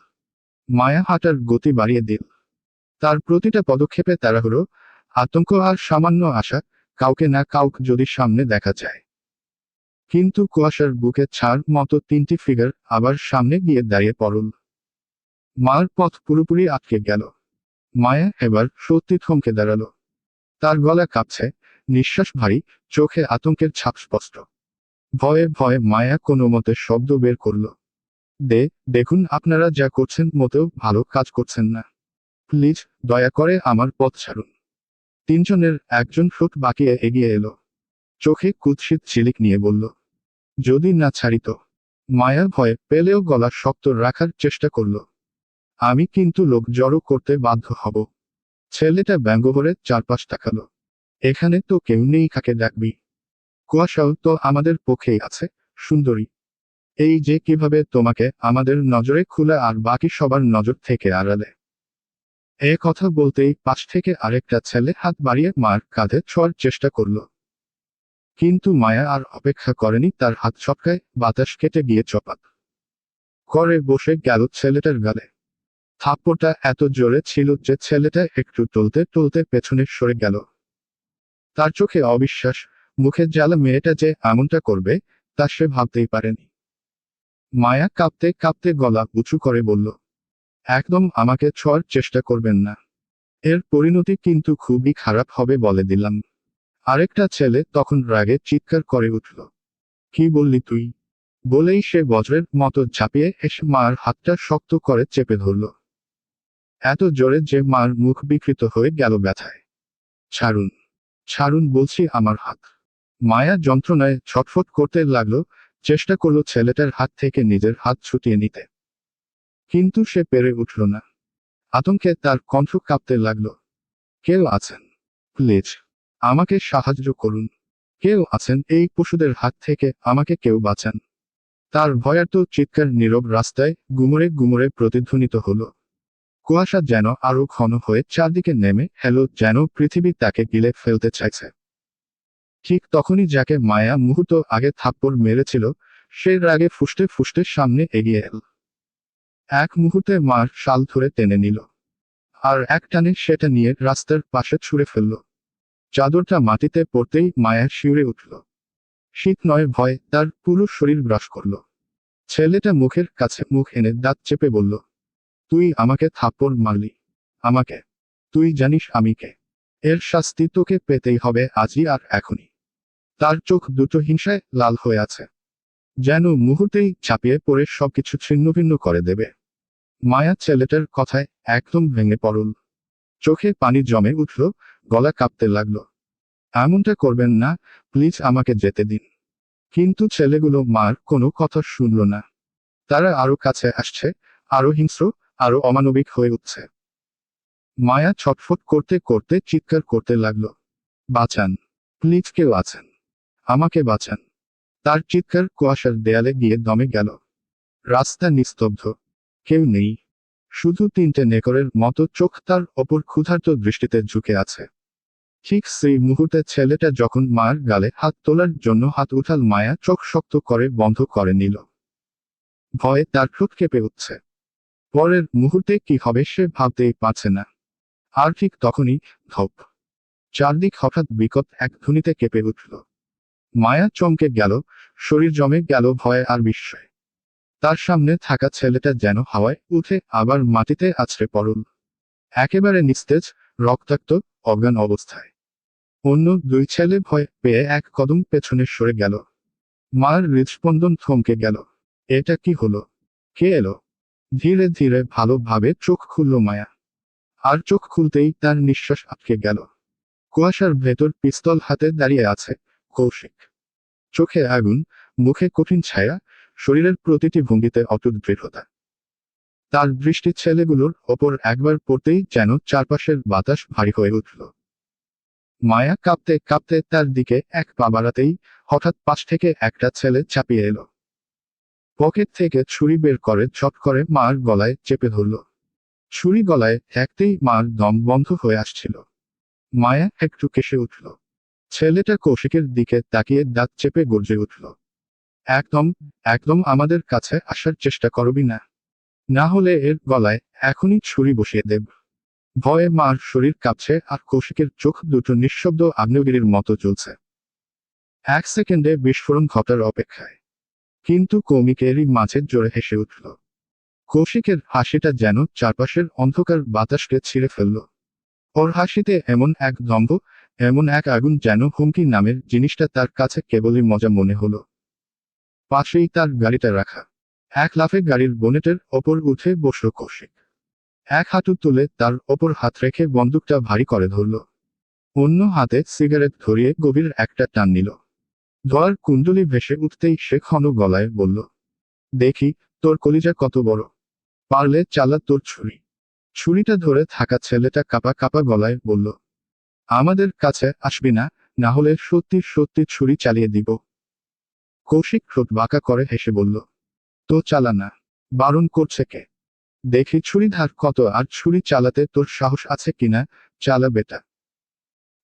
মায়া হাঁটার গতি বাড়িয়ে দিল। তার প্রতিটা পদক্ষেপে তাড়াহুড়ো, আতঙ্ক আর সামান্য আশা, কাউকে না কাউকে যদি সামনে দেখা যায়। কিন্তু কুয়াশার বুকে ছাড় মতো তিনটি ফিগার আবার সামনে গিয়ে দাঁড়িয়ে পড়ল। মার পথ পুরোপুরি আটকে গেল। মায়া এবার সত্যি থমকে দাঁড়ালো। তার গলা কাঁপছে, নিঃশ্বাস ভারী, চোখে আতঙ্কের ছাপ স্পষ্ট। ভয়ে ভয়ে মায়া কোনো মতে শব্দ বের করল, দেখুন আপনারা যা করছেন মোটেও ভালো কাজ করছেন না। প্লিজ, দয়া করে আমার পথ ছাড়ুন। তিনজনের একজন ঠোঁট বাঁকিয়ে এগিয়ে এলো। চোখে কুৎসিত ঝিলিক নিয়ে বলল, যদি না ছাড়ি তো? মায়া ভয় পেলেও গলা শক্ত রাখার চেষ্টা করল, আমি কিন্তু লোক জড়ো করতে বাধ্য হব। ছেলেটা ব্যঙ্গ করে চারপাশ তাকালো। এখানে তো কেউ নেই, কাকে ডাকবি? কুয়াশাও তো আমাদের পক্ষেই আছে, সুন্দরী। এই যে কিভাবে তোমাকে আমাদের নজরে খুলে আর বাকি সবার নজর থেকে আড়ালে। এ কথা বলতেই পাশ থেকে আরেকটা ছেলে হাত বাড়িয়ে মার কাঁধে ছোঁয়ার চেষ্টা করল। কিন্তু মায়া আর অপেক্ষা করেনি, তার হাত ছটকায় বাতাস কেটে গিয়ে চপাত করে বসে গেল ছেলেটার গালে। থাপ্পড়টা এত জোরে ছিল যে ছেলেটা একটু টলতে টলতে পেছনে সরে গেল। তার চোখে অবিশ্বাস, মুখে জ্বালা, মেয়েটা যে এমনটা করবে তা সে ভাবতেই পারেনি। মায়া কাঁপতে কাঁপতে গলা উঁচু করে বলল, একদম আমাকে ছোঁয়ার চেষ্টা করবেন না। এর পরিণতি কিন্তু খুবই খারাপ হবে বলে দিলাম। আরেকটা ছেলে তখন রাগে চিৎকার করে উঠল, কি বললি তুই? বলেই সে বজ্রের মতো ঝাঁপিয়ে এসে মার হাতটা শক্ত করে চেপে ধরল। এত জোরে যে মার মুখ বিকৃত হয়ে গেল ব্যথায়। ছাড়ুন, ছাড়ুন বলছি আমার হাত। মায়া যন্ত্রণায় ছটফট করতে লাগলো, চেষ্টা করলো ছেলেটার হাত থেকে নিজের হাত ছুটিয়ে নিতে। কিন্তু সে পেরে উঠল না। আতঙ্কে তার কণ্ঠ কাঁপতে লাগলো। কেউ আছেন? প্লিজ, আমাকে সাহায্য করুন। কেউ আছেন? এই পশুদের হাত থেকে আমাকে কেউ বাঁচান। তার ভয়ার্ত চিৎকার নীরব রাস্তায় গুমরে গুমরে প্রতিধ্বনিত হলো। কুয়াশা যেন আরো ঘন হয়ে চারদিকে নেমে এলো, যেন পৃথিবী তাকে গিলে ফেলতে চাইছে। ঠিক তখনই যাকে মায়া মুহূর্ত আগে থাপ্পড় মেরেছিল, সে রাগে ফুঁসতে ফুঁসতে সামনে এগিয়ে এল। এক মুহূর্তে মার শাল ধরে টেনে নিল, আর এক টানে সেটা নিয়ে রাস্তার পাশে ছুঁড়ে ফেলল। চাদরটা মাটিতে পড়তেই মায়া শিউরে উঠল। শীত নয়, ভয় তার পুরো শরীর গ্রাস করল। ছেলেটা মুখের কাছে মুখ এনে দাঁত চেপে বলল, তুই আমাকে থাপ্পড় মারলি? আমাকে? তুই জানিস আমি কে? এর শাস্তি তোকে পেতেই হবে আজই আর এখনই। তার চোখ দুটো হিংসায় লাল হয়ে আছে, যেন মুহূর্তেই ঝাঁপিয়ে পড়ে সবকিছু ছিন্নভিন্ন করে দেবে। মায়া ছেলেটার কথায় একদম ভেঙে পড়ল। চোখে পানি জমে উঠল, গলা কাঁপতে লাগলো। এমনটা করবেন না, প্লিজ আমাকে যেতে দিন। কিন্তু ছেলেগুলো মার কোনো কথা শুনল না। তারা আরো কাছে আসছে, আরো হিংস্র, আরো অমানবিক হয়ে উঠছে। মায়া ছটফট করতে করতে চিৎকার করতে লাগলো, বাঁচান, প্লিজ কেউ আছেন, আমাকে বাঁচান। তার চিৎকার কুয়াশার দেয়ালে গিয়ে দমে গেল। রাস্তা নিস্তব্ধ, কেউ নেই, শুধু তিনটে নেকড়ের মতো চোখ তার ওপর ক্ষুধার্ত দৃষ্টিতে ঝুঁকে আছে। ঠিক সেই মুহূর্তে ছেলেটা যখন মায়ের গালে হাত তোলার জন্য হাত উঠাল, মায়া চোখ শক্ত করে বন্ধ করে নিল। ভয়ে তার ঠোঁট কেঁপে উঠছে। পরের মুহূর্তে কি হবে সে ভাবতেই পারছে না। আর ঠিক তখনই ধপ, চারদিক হঠাৎ বিকট এক ধ্বনিতে কেঁপে উঠল। মায়া চমকে গেল, শরীর জমে গেল ভয়ে আর বিস্ময়ে। তার সামনে থাকা ছেলেটা যেন হাওয়ায় উঠে আবার মাটিতে আছড়ে পড়ল, একেবারে নিস্তেজ, রক্তাক্ত, অজ্ঞান অবস্থায়। অন্য দুই ছেলে ভয় পেয়ে এক কদম পেছনে সরে গেল। মায়ের হৃদস্পন্দন থমকে গেল। এটা কি হলো? কে এলো? ধীরে ধীরে ভালোভাবে চোখ খুলল মায়া। আর চোখ খুলতেই তার নিঃশ্বাস আটকে গেল। কুয়াশার ভেতর পিস্তল হাতে দাঁড়িয়ে আছে কৌশিক। চোখে আগুন, মুখে কঠিন ছায়া, শরীরের প্রতিটি ভঙ্গিতে অটুট দৃঢ়তা। তার দৃষ্টি ছেলেগুলোর ওপর একবার পড়তেই যেন চারপাশের বাতাস ভারী হয়ে উঠল। মায়া কাঁপতে কাঁপতে তার দিকে এক পা বাড়াতেই হঠাৎ পাশ থেকে একটা ছেলে চাপিয়ে এলো। পকেট থেকে ছুরি বের করে ছট করে মার গলায় চেপে ধরল। ছুরি গলায় ঠেকতেই মার দম বন্ধ হয়ে আসছিল। মায়া একটু কেসে উঠল। ছেলেটা কৌশিকের দিকে তাকিয়ে দাঁত চেপে গর্জে উঠল, একদম, একদম আমাদের কাছে আসার চেষ্টা করবি না, না হলে এর গলায় এখনই ছুরি বসিয়ে দেব। ভয়ে মার শরীর কাঁপছে আর কৌশিকের চোখ দুটো নিঃশব্দ আগ্নেয়গিরির মতো জ্বলছে। এক সেকেন্ডে বিস্ফোরণ ঘটার অপেক্ষায়। কিন্তু কৌমিকেরই মাঝে জোরে হেসে উঠল। কৌশিকের হাসিটা যেন চারপাশের অন্ধকার বাতাসকে ছিঁড়ে ফেলল। ওর হাসিতে এমন এক দম্ভ, এমন এক আগুন যেন হুমকি নামের জিনিসটা তার কাছে কেবলই মজা মনে হলো। পাশেই তার গাড়িটা রাখা। এক লাফে গাড়ির বোনেটের ওপর উঠে বসল কৌশিক। এক হাঁটু তুলে তার ওপর হাত রেখে বন্দুকটা ভারী করে ধরল। অন্য হাতে সিগারেট ধরিয়ে গভীর একটা টান নিল। ধোয়ার কুণ্ডলি ভেসে উঠতেই সে ক্ষণ গলায় বলল, দেখি তোর কলিজা কত বড়, পারলে চালা তোর ছুরি। ছুরিটা ধরে থাকা ছেলেটা কাঁপা কাঁপা গলায় বলল, আমাদের কাছে আসবি না, না হলে সত্যি সত্যি ছুরি চালিয়ে দিব। কৌশিক ঠোঁট বাঁকা করে হেসে বলল, তো চালা না, বারণ করছে কে? দেখি ছুরি ধার কত আর ছুরি চালাতে তোর সাহস আছে কিনা, চালা বেটা।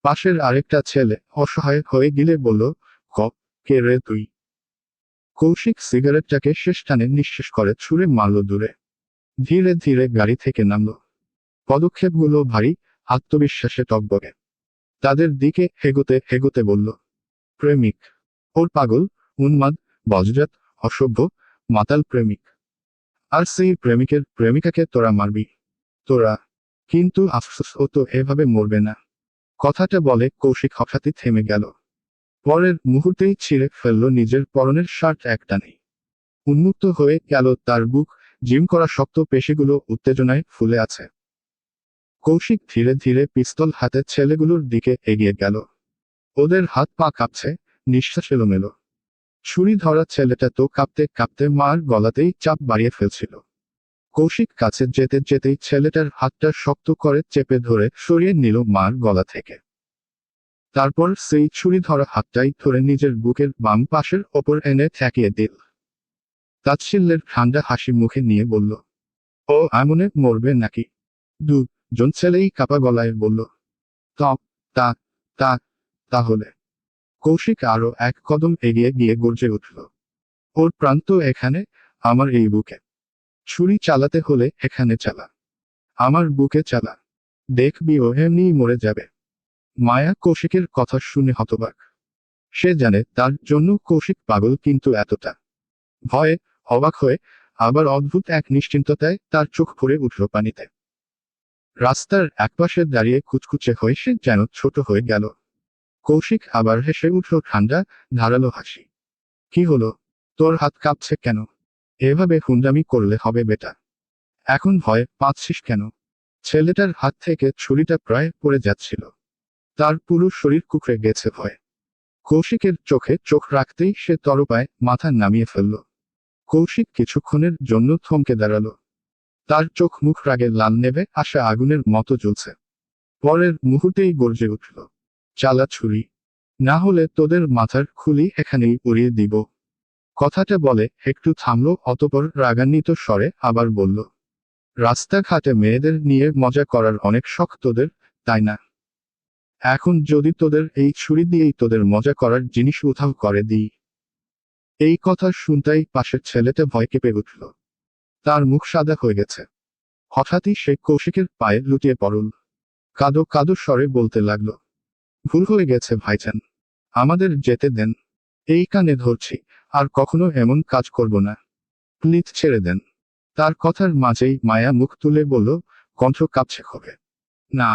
পাশের আরেকটা ছেলে অসহায় হয়ে গিলে বলল, কে রে তুই? কৌশিক সিগারেটটাকে শেষ টানে নিঃশেষ করে ছুঁড়ে মারল দূরে। ধীরে ধীরে গাড়ি থেকে নামল। পদক্ষেপগুলো ভারী, আত্মবিশ্বাসে টগবগে। তাদের দিকে হেগোতে হেগোতে বলল, প্রেমিক, ওর পাগল, উন্মাদ, বজ্জাত, অসভ্য, মাতাল প্রেমিক। আর সেই প্রেমিকের প্রেমিকাকে তোরা মারবি, তোরা। কিন্তু আফসোস, ও তো এভাবে মরবে না। কথাটা বলে কৌশিক হঠাৎই থেমে গেল। পরের মুহূর্তেই ছিঁড়ে ফেলল নিজের পরনের শার্ট একটানেই। উন্মুক্ত হয়ে গেল তার বুক, জিম করা শক্ত পেশিগুলো উত্তেজনায় ফুলে আছে। কৌশিক ধীরে ধীরে পিস্তল হাতে ছেলেগুলোর দিকে এগিয়ে গেল। ওদের হাত পা কাঁপছে, নিঃশ্বাস এলোমেলো। ছুরি ধরা ছেলেটা তো কাঁপতে কাঁপতে মার গলাতেই চাপ বাড়িয়ে ফেলছিল। কৌশিক কাছে যেতে যেতেই ছেলেটার হাতটা শক্ত করে চেপে ধরে সরিয়ে নিল মার গলা থেকে। তারপর সেই ছুরি ধরা হাতটাই ধরে নিজের বুকের বাম পাশের ওপর এনে ঠেকিয়ে দিল। তাচ্ছিল্যের ঠান্ডা হাসি মুখে নিয়ে বলল, ও এমনে মরবে নাকি? জন ছেলেই কাপা গলায় বলল, তা তা তা তাহলে। কৌশিক আরো এক কদম এগিয়ে গিয়ে গর্জে উঠল, ওর প্রাণ তো এখানে, আমার এই বুকে। ছুরি চালাতে হলে এখানে চালা, আমার বুকে চালা, দেখবি ও এমনিই মরে যাবে। মায়া কৌশিকের কথা শুনে হতবাক। সে জানে তার জন্য কৌশিক পাগল, কিন্তু এতটা ভয়ে, অবাক হয়ে, আবার অদ্ভুত এক নিশ্চিন্ততায় তার চোখ ভরে উঠল পানিতে। রাস্তার একপাশে দাঁড়িয়ে কুচকুচে হয়ে সে যেন ছোট হয়ে গেল। কৌশিক আবার হেসে উঠল ঠান্ডা, ধারালো হাসি। কি হলো, তোর হাত কাঁপছে কেন? এভাবে হুন্ডামি করলে হবে বেটা। এখন ভয় পাচ্ছিস কেন? ছেলেটার হাত থেকে ছুরিটা প্রায় পড়ে যাচ্ছিল। তার পুরো শরীর কুঁকড়ে গেছে ভয়ে। কৌশিকের চোখে চোখ রাখতেই সে তরপায় মাথা নামিয়ে ফেলল। কৌশিক কিছুক্ষণের জন্য থমকে দাঁড়ালো। তার চোখ মুখ রাগে লাল নেভে আসা আগুনের মতো জ্বলছে। পরের মুহূর্তেই গর্জে উঠল, চালা ছুরি, না হলে তোদের মাথার খুলি এখানেই উড়িয়ে দিব। কথাটা বলে একটু থামল, অতপর রাগান্বিত স্বরে আবার বলল, রাস্তাঘাটে মেয়েদের নিয়ে মজা করার অনেক শখ তোদের, তাই না? এখন যদি তোদের এই ছুরি দিয়েই তোদের মজা করার জিনিস উধাও করে দিই। এই কথা শুনতেই পাশের ছেলেটা ভয় কেঁপে উঠল। তার মুখ সাদা হয়ে গেছে। হঠাৎই সে কৌশিকের পায়ে লুটিয়ে পড়ল। কাদো কাদো স্বরে বলতে লাগলো, ভুল হয়ে গেছে ভাইজান, আমাদের যেতে দেন। এই কানে ধরছি, আর কখনো এমন কাজ করব না, প্লিজ ছেড়ে দেন। তার কথার মাঝেই মায়া মুখ তুলে বলল, কণ্ঠ কাঁপছে ক্ষোভে, না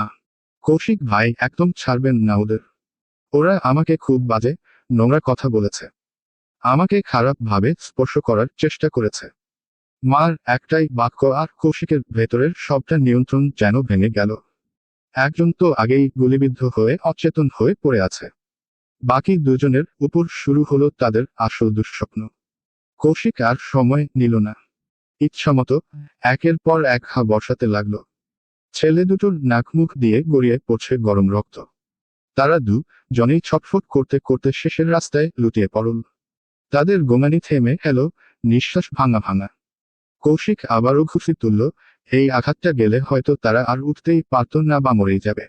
কৌশিক ভাই, একদম ছাড়বেন না ওদের। ওরা আমাকে খুব বাজে নোংরা কথা বলেছে, আমাকে খারাপ ভাবে স্পর্শ করার চেষ্টা করেছে। মার একটাই বাক্য আর কৌশিকের ভেতরের সবটা নিয়ন্ত্রণ যেন ভেঙে গেল। একজন তো আগেই গুলিবিদ্ধ হয়ে অচেতন হয়ে পড়ে আছে, বাকি দুজনের উপর শুরু হলো তাদের আসল দুঃস্বপ্ন। কৌশিক আর সময় নিল না, ইচ্ছামতো একের পর এক ঘা বসাতে লাগলো। ছেলে দুটোর নাক মুখ দিয়ে গড়িয়ে পড়ছে গরম রক্ত। তারা জনেই ছটফট করতে করতে শেষের রাস্তায় লুটিয়ে পড়ল। তাদের গোঙানি থেমে এলো, নিঃশ্বাস ভাঙা ভাঙা। কৌশিক আবারও ঘুষি তুলল, এই আঘাতটা গেলে হয়তো তারা আর উঠতেই পারত না বা মরেই যাবে।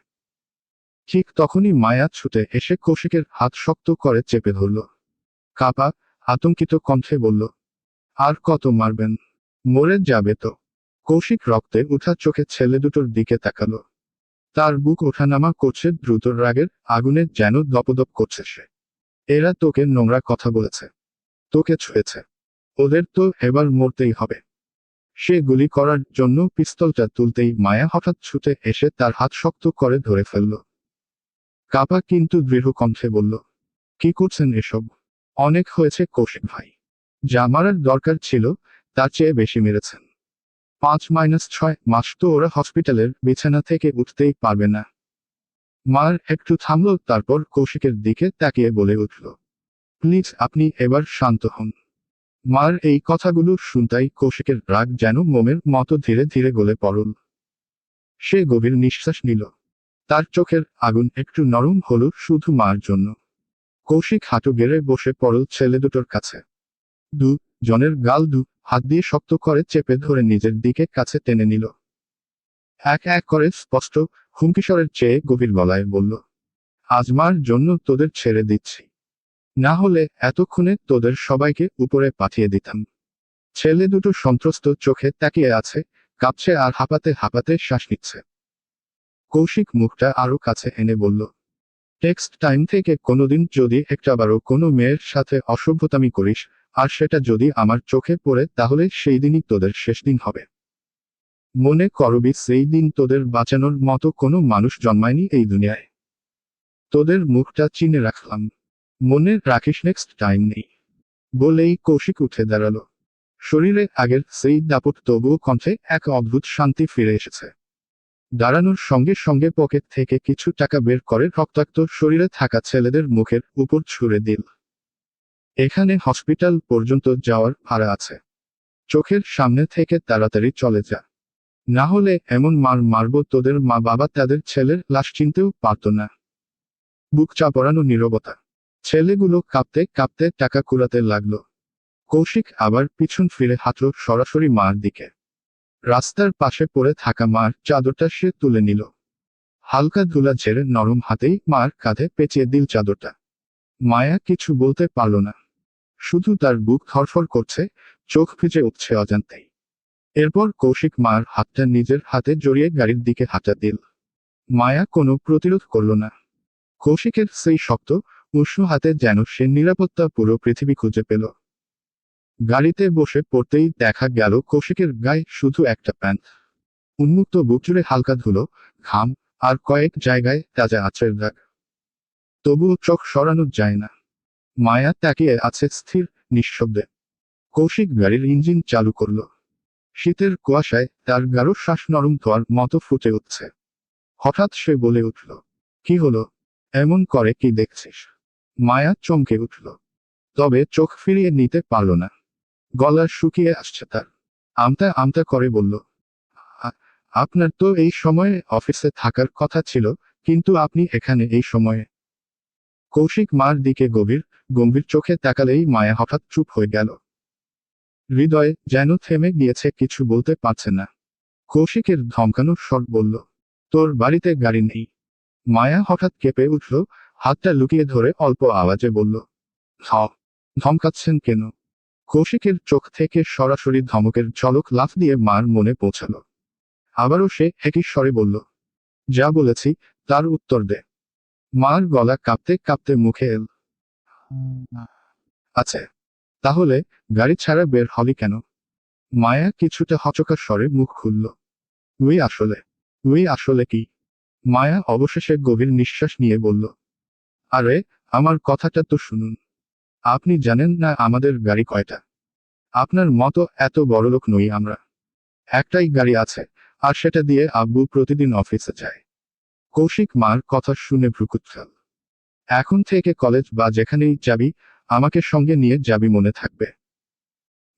ঠিক তখনই মায়া ছুটে এসে কৌশিকের হাত শক্ত করে চেপে ধরল। কাপা আতঙ্কিত কণ্ঠে বলল, আর কত মারবেন, মরে যাবে তো। কৌশিক রক্তে উঠা চোখে ছেলে দুটোর দিকে তাকালো। তার বুক ওঠানামা করছে দ্রুত, রাগের আগুনে যেন দপদপ করছে সে। এরা তোকে নোংরা কথা বলেছে, তোকে ছুঁয়েছে, ওদের তো এবার মরতেই হবে। সে গুলি করার জন্য পিস্তলটা তুলতেই মায়া হঠাৎ ছুটে এসে তার হাত শক্ত করে ধরে ফেলল। কাপা কিন্তু দৃঢ় কণ্ঠে বলল, কি করছেন এসব? অনেক হয়েছে কৌশিক ভাই, যা মারার দরকার ছিল তার চেয়ে বেশি মেরেছেন। 5-6 মাস তো ওরা হসপিটালের বিছানা থেকে উঠতেই পারবে না। মার একটু থামল, তারপর কৌশিকের দিকে তাকিয়ে বলে উঠল, প্লিজ আপনি এবার শান্ত হন। মার এই কথাগুলো শুনতাই কৌশিকের রাগ যেন মোমের মতো ধীরে ধীরে গলে পড়ল। সে গভীর নিঃশ্বাস নিল। তার চোখের আগুন একটু নরম হলো শুধু মার জন্য। কৌশিক হাঁটু গেড়ে বসে পড়ল ছেলে দুটোর কাছে। জনের গাল হাত দিয়ে শক্ত করে চেপে ধরে নিজের দিকে কাছে টেনে নিল। এক এক করে স্পষ্ট হুমকিস্বরের চেয়ে গভীর গলায় বলল, আজ মার জন্য তোদের ছেড়ে দিচ্ছি, না হলে এতক্ষণে তোদের সবাইকে উপরে পাঠিয়ে দিতাম। ছেলে দুটো সন্ত্রস্ত চোখে তাকিয়ে আছে, কাঁপছে আর হাঁপাতে হাঁপাতে শ্বাস নিচ্ছে। কৌশিক মুখটা আরো কাছে এনে বলল, টেক্সট টাইম থেকে কোনোদিন যদি একটাবারও কোনো মেয়ের সাথে অসভ্যতামি করিস, আর সেটা যদি আমার চোখে পড়ে, তাহলে সেই দিনই তোদের শেষ দিন হবে। মনে করবি সেই দিন তোদের বাঁচানোর মতো কোনো মানুষ জন্মায়নি এই দুনিয়ায়। তোদের মুখটা চিনে রাখলাম, মনে রাখিস নেক্সট টাইম নেই। বলেই কৌশিক উঠে দাঁড়ালো। শরীরে আগের সেই দাপট, তবুও কণ্ঠে এক অদ্ভুত শান্তি ফিরে এসেছে। দাঁড়ানোর সঙ্গে সঙ্গে পকেট থেকে কিছু টাকা বের করে রক্তাক্ত শরীরে থাকা ছেলেদের মুখের উপর ছুঁড়ে দিল। এখানে হসপিটাল পর্যন্ত যাওয়ার ভাড়া আছে, চোখের সামনে থেকে তাড়াতাড়ি চলে যা, না হলে এমন মার মারবো তোদের মা বাবা তাদের ছেলের লাশ চিনতেও পারত না। বুক চাপড়ানো নীরবতা। ছেলেগুলো কাঁপতে কাঁপতে টাকা কুড়াতে লাগলো। কৌশিক আবার পিছন ফিরে হাঁটল সরাসরি মার দিকে। রাস্তার পাশে পড়ে থাকা মার চাদরটা সে তুলে নিল। হালকা ধুলা ঝেড়ে নরম হাতেই মার কাঁধে পেঁচিয়ে দিল চাদরটা। মায়া কিছু বলতে পারল না, শুধু তার বুক ধরফর করছে, চোখ ভিজে উঠছে অজান্তেই। এরপর কৌশিক মার হাতটা নিজের হাতে জড়িয়ে গাড়ির দিকে হাঁটা দিল। মায়া কোনো প্রতিরোধ করল না। কৌশিকের সেই শক্ত উষ্ণ হাতে যেন সে নিরাপত্তা পুরো পৃথিবী খুঁজে পেল। গাড়িতে বসে পড়তেই দেখা গেল কৌশিকের গায়ে শুধু একটা প্যান্ট। উন্মুক্ত বুক জুড়ে হালকা ধুলো, ঘাম, আর কয়েক জায়গায় তাজা আঁচড়ের দাগ। তবুও চোখ সরানো যায় না। মায়া তাকিয়ে আছে স্থির নিঃশব্দে। কৌশিক গাড়ির ইঞ্জিন চালু করল। শীতের কুয়াশায় তার গাঢ় শ্বাস নরম ধোয়ার মতো ফুটে উঠছে। হঠাৎ সে বলে উঠল, কি হলো? এমন করে কি দেখছিস? মায়া চমকে উঠল, তবে চোখ ফিরিয়ে নিতে পারল না। গলা শুকিয়ে আসছে তার। আমতা আমতা করে বলল, "আ- আপনার তো এই সময়ে অফিসে থাকার কথা ছিল, কিন্তু আপনি এখানে এই সময়ে?" কৌশিক মার দিকে গম্ভীর চোখে তাকালেই মায়া হঠাৎ চুপ হয়ে গেল। হৃদয় যেন থেমে গিয়েছে, কিছু বলতে পারছে না। কৌশিকের ধমকানো স্বর বলল, তোর বাড়িতে গাড়ি নেই? মায়া হঠাৎ কেঁপে উঠল, হাতটা লুকিয়ে ধরে অল্প আওয়াজে বলল, "ধ ধমকাচ্ছেন কেন?" কৌশিকের চোখ থেকে সরাসরি ধমকের ঝলক লাফ দিয়ে মার মনে পৌঁছালো। আবারও সে একই স্বরে বলল, যা বলেছি তার উত্তর দে। মার গলা কাঁপতে কাঁপতে মুখে এল, আছে। তাহলে গাড়ি ছাড়া বের হলি কেন? মায়া কিছুটা হচকা স্বরে মুখ খুলল, উই আসলে কি? মায়া অবশেষে গভীর নিঃশ্বাস নিয়ে বলল, আরে আমার কথাটা তো শুনুন। আপনি জানেন না আমাদের গাড়ি কয়টা? আপনার মতো এত বড়লোক নই আমরা। একটাই গাড়ি আছে, আর সেটা দিয়ে আব্বু প্রতিদিন অফিসে যায়। কৌশিক মার কথা শুনে ভ্রুকুচকাল। এখন থেকে কলেজ বা যেখানেই যাবি, আমাকে সঙ্গে নিয়ে যাবি, মনে থাকবে।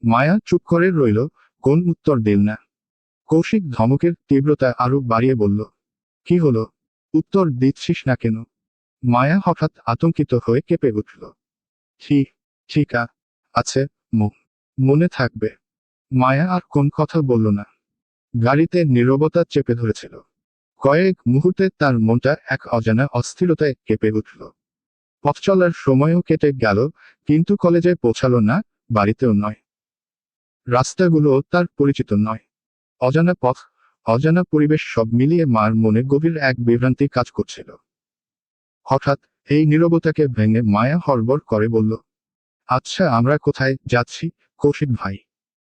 মায়া চুপ করে রইল, কোন উত্তর দিল না। কৌশিক ধমকের তীব্রতা আরো বাড়িয়ে বলল, কি হলো? উত্তর দিচ্ছিস না কেন? মায়া হঠাৎ আতঙ্কিত হয়ে কেঁপে উঠল। ঠিক ঠিক আছে, মনে থাকবে। মায়া আর কোন কথা বলল না। গাড়িতে নীরবতা চেপে ধরেছিল। কয়েক মুহূর্তে তার মনটা এক অজানা অস্থিরতায় কেঁপে উঠল। পথ চলার সময়ও কেটে গেল, কিন্তু কলেজে পৌঁছালো না, বাড়িতেও নয়। রাস্তাগুলো তার পরিচিত নয়। অজানা পথ, অজানা পরিবেশ, সব মিলিয়ে মার মনে গভীর এক বিভ্রান্তি কাজ করছিল। হঠাৎ এই নীরবতাকে ভেঙে মায়া হড়বড় করে বলল, আচ্ছা আমরা কোথায় যাচ্ছি কৌশিক ভাই?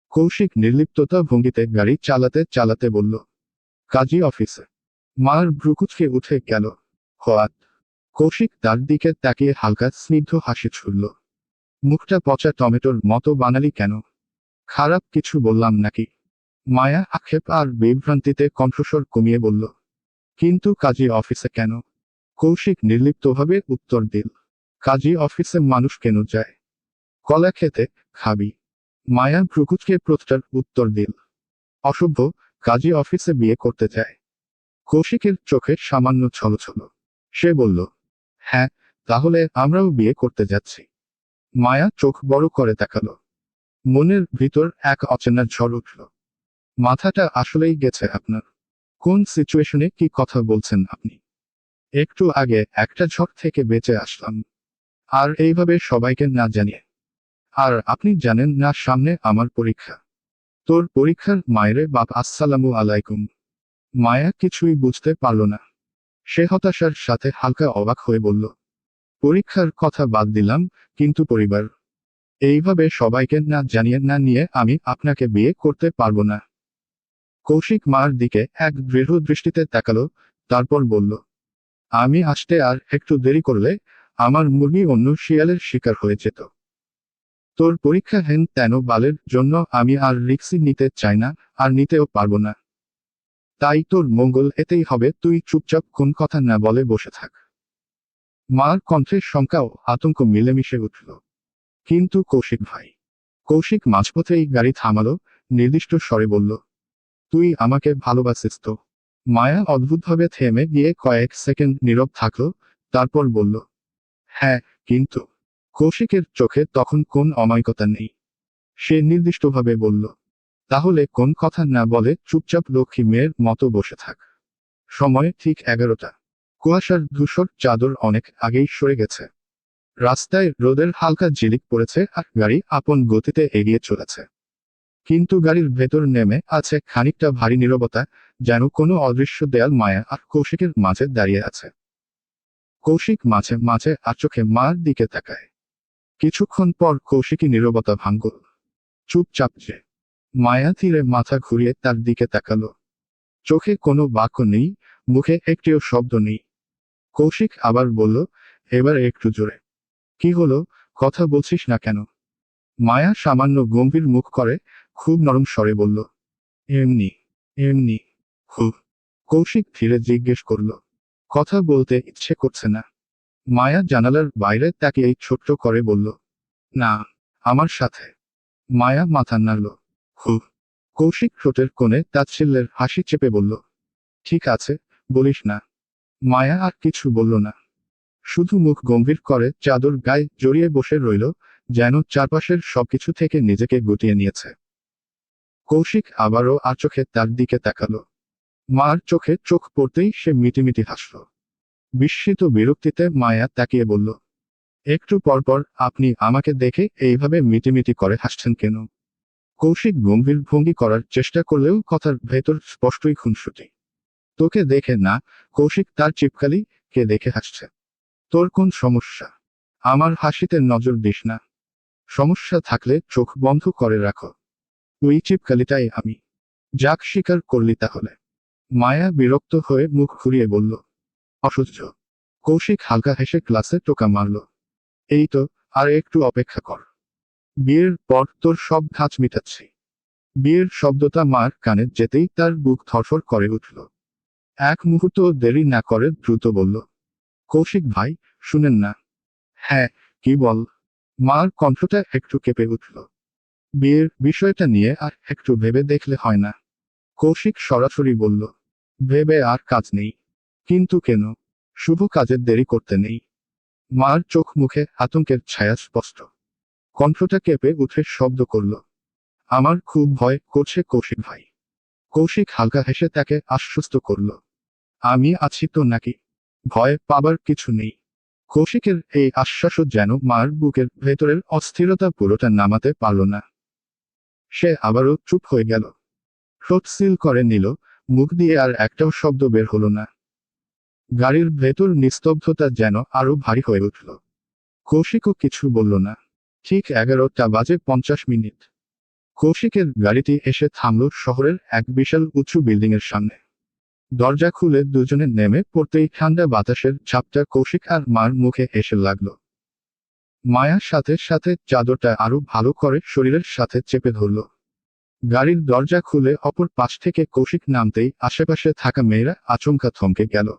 কৌশিক নির্লিপ্ততা ভঙ্গিতে গাড়ি চালাতে চালাতে বলল, কাজী অফিসে। মার ভ্রুকুচকে উঠে গেল। হোয়াট? কৌশিক তার দিকে তাকিয়ে হালকা স্নিগ্ধ হাসি ছুড়ল। মুখটা পচা টমেটোর মতো বানালি কেন? খারাপ কিছু বললাম নাকি? মায়া আক্ষেপ আর বিভ্রান্তিতে কণ্ঠস্বর কমিয়ে বলল, কিন্তু কাজী অফিসে কেন? কৌশিক নির্লিপ্তভাবে উত্তর দিল, কাজী অফিসে মানুষ কেন যায়? কলা খেতে, খাবি। মায়া ভ্রুকুচকে প্রশ্নের উত্তর দিল, অসভ্য, কাজী অফিসে বিয়ে করতে যায়। কৌশিকের চোখে সামান্য ছলছল। সে বলল, হ্যাঁ, তাহলে আমরাও বিয়ে করতে যাচ্ছি। মায়া চোখ বড় করে তাকালো। মনের ভিতর এক অচেনা ঝড় উঠল। মাথাটা আসলেই গেছে আপনার? কোন সিচুয়েশনে কি কথা বলছেন আপনি? একটু আগে একটা ঝড় থেকে বেঁচে আসলাম, আর এইভাবে সবাইকে না জানিয়ে। আর আপনি জানেন না সামনে আমার পরীক্ষা। তোর পরীক্ষার মায়েরে বাপ, আসসালামু আলাইকুম। মায়া কিছুই বুঝতে পারল না। সে হতাশার সাথে হালকা অবাক হয়ে বলল, পরীক্ষার কথা বাদ দিলাম, কিন্তু পরিবার? এইভাবে সবাইকে না জানিয়ে না নিয়ে আমি আপনাকে বিয়ে করতে পারবো না। কৌশিক মার দিকে এক দৃঢ় দৃষ্টিতে তাকালো, তারপর বলল, আমি আসতে আর একটু দেরি করলে আমার মুরগি অন্য শিয়ালের শিকার হয়ে যেত। তোর পরীক্ষা হেন তেন বালের জন্য আমি আর রিস্ক নিতে চাই না, আর নিতেও পারবো না। তাই তোর মঙ্গল এতেই হবে, তুই চুপচাপ কোন কথা না বলে বসে থাক। মার কণ্ঠে শঙ্কা ও আতঙ্ক মিলেমিশে উঠল। কিন্তু কৌশিক ভাই। কৌশিক মাঝপথেই গাড়ি থামালো, নির্দিষ্ট স্বরে বলল, তুই আমাকে ভালোবাসিস তো? মায়া অদ্ভুতভাবে থেমে গিয়ে কয়েক সেকেন্ড নীরব থাকলো, তারপর বলল, হ্যাঁ, কিন্তু। কৌশিকের চোখে তখন কোন অমায়িকতা নেই। সে নির্দিষ্টভাবে বলল, তাহলে কোন কথা না বলে চুপচাপ লক্ষ্মী মেয়ের মতো বসে থাক। সময় ঠিক 11টা। কুয়াশার ধূসর চাদর অনেক আগেই সরে গেছে। রাস্তায় রোদের হালকা ঝিলিক পড়েছে আর গাড়ি আপন গতিতে এগিয়ে চলেছে। কিন্তু গাড়ির ভেতর নেমে আছে খানিকটা ভারী নীরবতা, যেন কোনো অদৃশ্য দেয়াল মায়া আর কৌশিকের মাঝে দাঁড়িয়ে আছে। কৌশিক মাঝে মাঝে আর চোখে মার দিকে তাকায়। কিছুক্ষণ পর কৌশিকী নীরবতা ভাঙল। চুপচাপ যে। মায়া ধীরে মাথা ঘুরিয়ে তার দিকে তাকালো। চোখে কোনো বাক্য নেই, মুখে একটিও শব্দ নেই। কৌশিক আবার বলল, এবার একটু জোরে। কি হলো, কথা বলছিস না কেন? মায়া সামান্য গম্ভীর মুখ করে খুব নরম স্বরে বলল, এমনি এমনি হু কৌশিক ধীরে জিজ্ঞেস করল। কথা বলতে ইচ্ছে করছে না। মায়া জানালার বাইরে তাকিয়ে ছোট্ট করে বলল, না, আমার সাথে। মায়া মাথা নাড়ল। হু কৌশিক ঠোঁটের কোণে তাচ্ছিল্যের হাসি চেপে বলল, ঠিক আছে, বলিস না। মায়া আর কিছু বলল না, শুধু মুখ গম্ভীর করে চাদর গায়ে জড়িয়ে বসে রইল, যেন চারপাশের সবকিছু থেকে নিজেকে গুটিয়ে নিয়েছে। কৌশিক আবারও আর চোখে তার দিকে তাকালো। মার চোখে চোখ পড়তেই সে মিটিমিটি হাসল। বিস্মিত বিরক্তিতে মায়া তাকিয়ে বলল, একটু পরপর আপনি আমাকে দেখে এইভাবে মিটিমিটি করে হাসছেন কেন? কৌশিক গম্ভীর ভঙ্গি করার চেষ্টা করলেও কথার ভেতর স্পষ্টই খুনসুটি। তোকে দেখে না, কৌশিক তার চিপকালি, কে দেখে হাসছে? তোর কোন সমস্যা? আমার হাসিতে নজর দিস না। সমস্যা থাকলে চোখ বন্ধ করে রাখো। ওই চিপকালিটাই আমি। যাক, স্বীকার করলি তাহলে। মায়া বিরক্ত হয়ে মুখ ঘুরিয়ে বলল, অসহ্য। কৌশিক হালকা হেসে ক্লাসে টোকা মারল। এই তো, আর একটু অপেক্ষা কর। বিয়ের পর তোর সব ধাঁচ মিটাচ্ছি। বিয়ের শব্দটা মার কানে যেতেই তার বুক ধড়ফড় করে উঠল। এক মুহূর্ত দেরি না করে দ্রুত বলল, কৌশিক ভাই, শুনেন না। হ্যাঁ, কি বল? মার কণ্ঠটা একটু কেঁপে উঠল। বিয়ের বিষয়টা নিয়ে আর একটু ভেবে দেখলে হয় না? কৌশিক সরাসরি বলল, ভেবে আর কাজ নেই। কিন্তু কেন? শুভ কাজের দেরি করতে নেই। মার চোখ মুখে আতঙ্কের ছায়া স্পষ্ট। কণ্ঠটা কেঁপে উঠে শব্দ করল, আমার খুব ভয় করছে কৌশিক ভাই। কৌশিক হালকা হেসে তাকে আশ্বস্ত করল, আমি আছি তো নাকি? ভয় পাবার কিছু নেই। কৌশিকের এই আশ্বাসও যেন মার বুকের ভেতরের অস্থিরতা পুরোটা নামাতে পারল না। সে আবারও চুপ হয়ে গেল। ঠোঁট সিল করে নিল, মুখ দিয়ে আর একটাও শব্দ বের হলো না। গাড়ির ভেতর নিস্তব্ধতা যেন আরো ভারী হয়ে উঠল। কৌশিকও কিছু বলল না। ঠিক 11:50 কৌশিকের গাড়িটি এসে থামল শহরের এক বিশাল উঁচু বিল্ডিংয়ের সামনে। দরজা খুলে দুজনে নেমে পড়তেই ঠান্ডা বাতাসের ঝাপটা কৌশিক আর মার মুখে এসে লাগল। মায়ার সাথে সাথে চাদরটা আরো ভালো করে শরীরের সাথে চেপে ধরল। গাড়ির দরজা খুলে অপর পাশ থেকে কৌশিক নামতেই আশেপাশে থাকা মেয়েরা আচমকা থমকে গেল।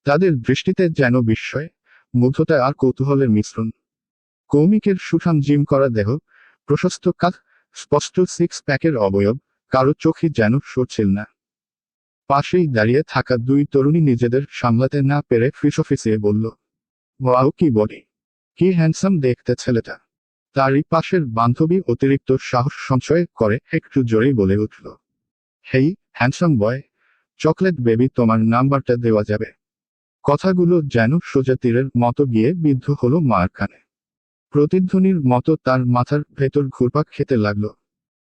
তাদের দৃষ্টিতে যেন বিস্ময়, মুগ্ধতা আর কৌতূহলের মিশ্রণ। কৌমিকের সুঠাম জিম করা দেহ, প্রশস্ত কাঁধ, স্পষ্ট সিক্স প্যাকের অবয়ব, কারো চোখই যেন সরছিল না। পাশেই দাঁড়িয়ে থাকা দুই তরুণী নিজেদের সামলাতে না পেরে ফিসফিসিয়ে বলল, ওয়াও, কি বডি! কি হ্যান্ডসাম দেখতে ছেলেটা! তারই পাশের বান্ধবী অতিরিক্ত সাহস সঞ্চয় করে একটু জোরেই বলে উঠল, হেই, হ্যান্ডসাম বয়, চকলেট বেবি, তোমার নাম্বারটা দেওয়া যাবে? কথাগুলো যেন সোজা তীরের মতো গিয়ে বিদ্ধ হলো মার কানে। প্রতিধ্বনির মতো তার মাথার ভেতর ঘুরপাক খেতে লাগলো।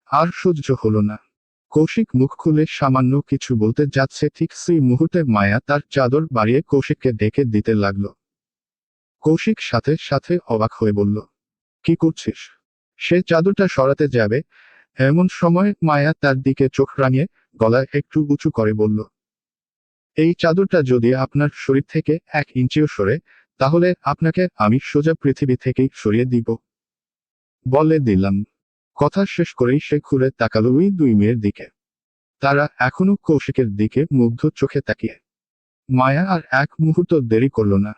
আর সহ্য হলো না। কৌশিক মুখ খুলে সামান্য কিছু বলতে যাচ্ছে, ঠিক সেই মুহূর্তে মায়া তার চাদর বাড়িয়ে কৌশিককে ডেকে দিতে লাগলো। কৌশিক সাথে সাথে অবাক হয়ে বলল, কি করছিস? সে চাদরটা সরাতে যাবে, এমন সময় মায়া তার দিকে চোখ রাঙিয়ে গলা একটু উঁচু করে বলল, এই চাদরটা যদি আপনার শরীর থেকে 1 ইঞ্চিও সরে, তাহলে আপনাকে আমি সোজা পৃথিবী থেকেই সরিয়ে দিব। বলে দিলাম। কথা শেষ করেই সে ঘুরে তাকালো ওই দুই মেয়ের দিকে। তারা এখনো কৌশিকের দিকে মুগ্ধ চোখে তাকিয়ে। মায়া আর এক মুহূর্ত দেরি করল না।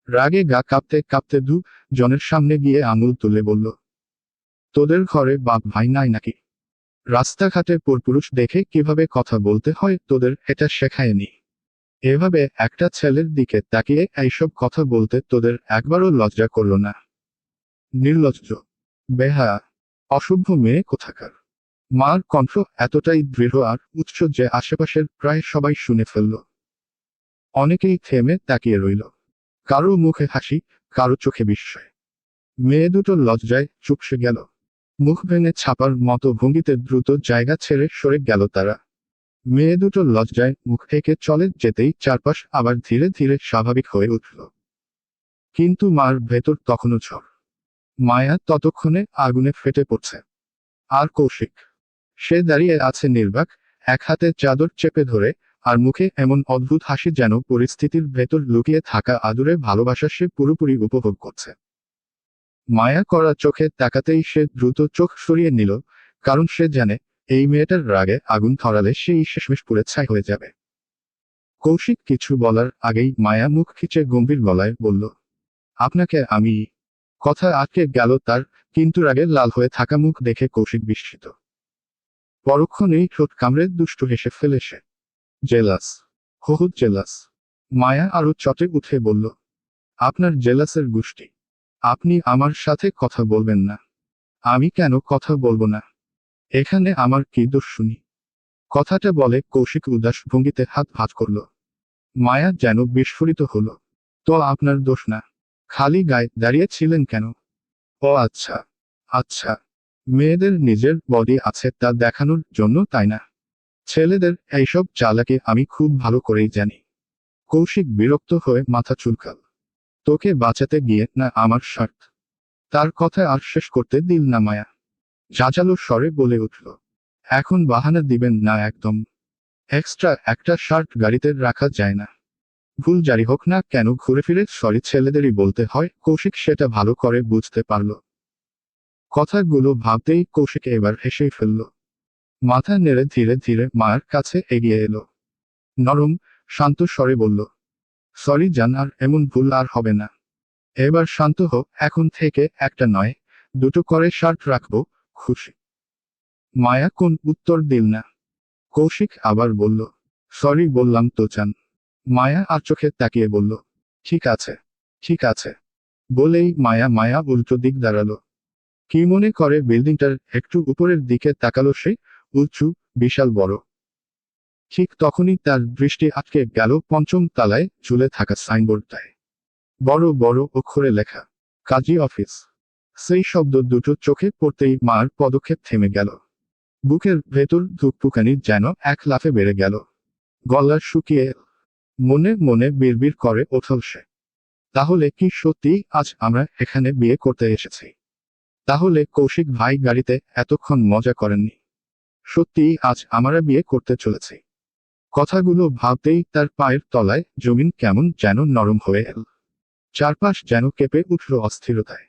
রাগে গা কাঁপতে কাঁপতে জনের সামনে গিয়ে আঙুল তুলে বলল, তোদের ঘরে বাপ ভাই নাই নাকি? রাস্তাঘাটে পরপুরুষ দেখে কিভাবে কথা বলতে হয় তোদের এটা শেখায়নি? এভাবে একটা ছেলের দিকে তাকিয়ে এইসব কথা বলতে তোদের একবারও লজ্জা করল না? নির্লজ্জ, বেহায়া, অসভ্য মেয়ে কোথাকার! মার কণ্ঠ এতটাই দৃঢ় আর উচ্চ যে আশেপাশের প্রায় সবাই শুনে ফেলল। অনেকেই থেমে তাকিয়ে রইল। কারো মুখে হাসি, কারো চোখে বিস্ময়। মেয়ে দুটো লজ্জায় চুপসে গেল। মুখ ভেঙে ছাপার মতো ভঙ্গিতে দ্রুত জায়গা ছেড়ে সরে গেল তারা। মেয়ে দুটো লজ্জায় মুখ থেকে চলে যেতেই চারপাশ আবার ধীরে ধীরে স্বাভাবিক হয়ে উঠল। কিন্তু মার ভেতর তখনও ঝড়। মায়া ততক্ষণে আগুনে ফেটে পড়ছে। আর কৌশিক, সে দাঁড়িয়ে আছে নির্বাক, এক হাতে চাদর চেপে ধরে, আর মুখে এমন অদ্ভুত হাসি যেন পরিস্থিতির ভেতর লুকিয়ে থাকা আদুরে ভালোবাসা সে পুরোপুরি উপভোগ করছে। মায়া করা চোখে তাকাতেই সে দ্রুত চোখ সরিয়ে নিল, কারণ সে জানে এই মেয়েটার রাগে আগুন ধরালে সেই শেষমেশ পুড়ে ছাই হয়ে যাবে। কৌশিক কিছু বলার আগেই মায়া মুখ খিচে গম্ভীর গলায় বলল, আপনাকে আমি। কথা আটকে গেল তার, কিন্তু রাগে লাল হয়ে থাকা মুখ দেখে কৌশিক বিস্মিত। পরক্ষণেই ঠোঁট কামড়ে দুষ্টু হেসে ফেলে সে। জেলাস, বহুত জেলাস। মায়া আরো চটে উঠে বলল, আপনার জেলাসের গোষ্ঠী। আপনি আমার সাথে কথা বলবেন না? আমি কেন কথা বলবো না? এখানে আমার কি দোষ শুনি? কথাটা বলে কৌশিক উদাস ভঙ্গিতে হাত ভাঁজ করল। মায়া যেন বিস্ফোরিত হলো। তো আপনার দোষ না? খালি গায়ে দাঁড়িয়ে ছিলেন কেন? ও আচ্ছা, আচ্ছা। মেয়েদের নিজের বডি আছে তা দেখানোর জন্য, তাই না? ছেলেদের এইসব চালাকি আমি খুব ভালো করেই জানি। কৌশিক বিরক্ত হয়ে মাথা চুলকাল। তোকে বাঁচাতে গিয়ে না আমার স্বার্থ। তার কথা আর শেষ করতে দিল না মায়া। ঝাঁঝালো স্বরে বলে উঠল, এখন বাহানা দিবেন না একদম। এক্সট্রা একটা শার্ট গাড়িতে রাখা যায় না? ভুল জারি হোক না কেন ঘুরে ফিরে সরি ছেলেদেরই বলতে হয়। কৌশিক সেটা ভালো করে বুঝতে পারল। কথাগুলো ভাবতেই কৌশিক এবার হেসেই ফেলল। মাথা নেড়ে ধীরে ধীরে মায়ের কাছে এগিয়ে এলো। নরম, শান্ত স্বরে বলল, সরি জান, আর এমন ভুল আর হবে না। এবার শান্ত হোক, এখন থেকে একটা নয়, দুটো করে শার্ট রাখবো, খুশি? মায়া কোন উত্তর দিল না। কৌশিক আবার বলল, সরি বললাম তো চান। মায়া আর চোখে তাকিয়ে বলল, ঠিক আছে, ঠিক আছে। বলেই মায়া মায়া উল্টো দিক দাঁড়ালো। কি মনে করে বিল্ডিংটার একটু উপরের দিকে তাকালো সে। উঁচু, বিশাল বড়। ঠিক তখনই তার দৃষ্টি আটকে গেল পঞ্চম তলায় ঝুলে থাকা সাইনবোর্ডটায়। বড় বড় অক্ষরে লেখা, কাজী অফিস। সেই শব্দ দুটো চোখে পড়তেই মার পদক্ষেপ থেমে গেল। বুকের ভেতর ধুকপুকানি যেন এক লাফে বেড়ে গেল। গলা শুকিয়ে এল। মনে মনে বিড়বিড় করে উঠল সে, তাহলে কি সত্যি আজ আমরা এখানে বিয়ে করতে এসেছি? তাহলে কৌশিক ভাই গাড়িতে এতক্ষণ মজা করেননি? সত্যিই আজ আমরা বিয়ে করতে চলেছি। কথাগুলো ভাবতেই তার পায়ের তলায় জমিন কেমন যেন নরম হয়ে এল। চারপাশ যেন কেঁপে উঠল অস্থিরতায়।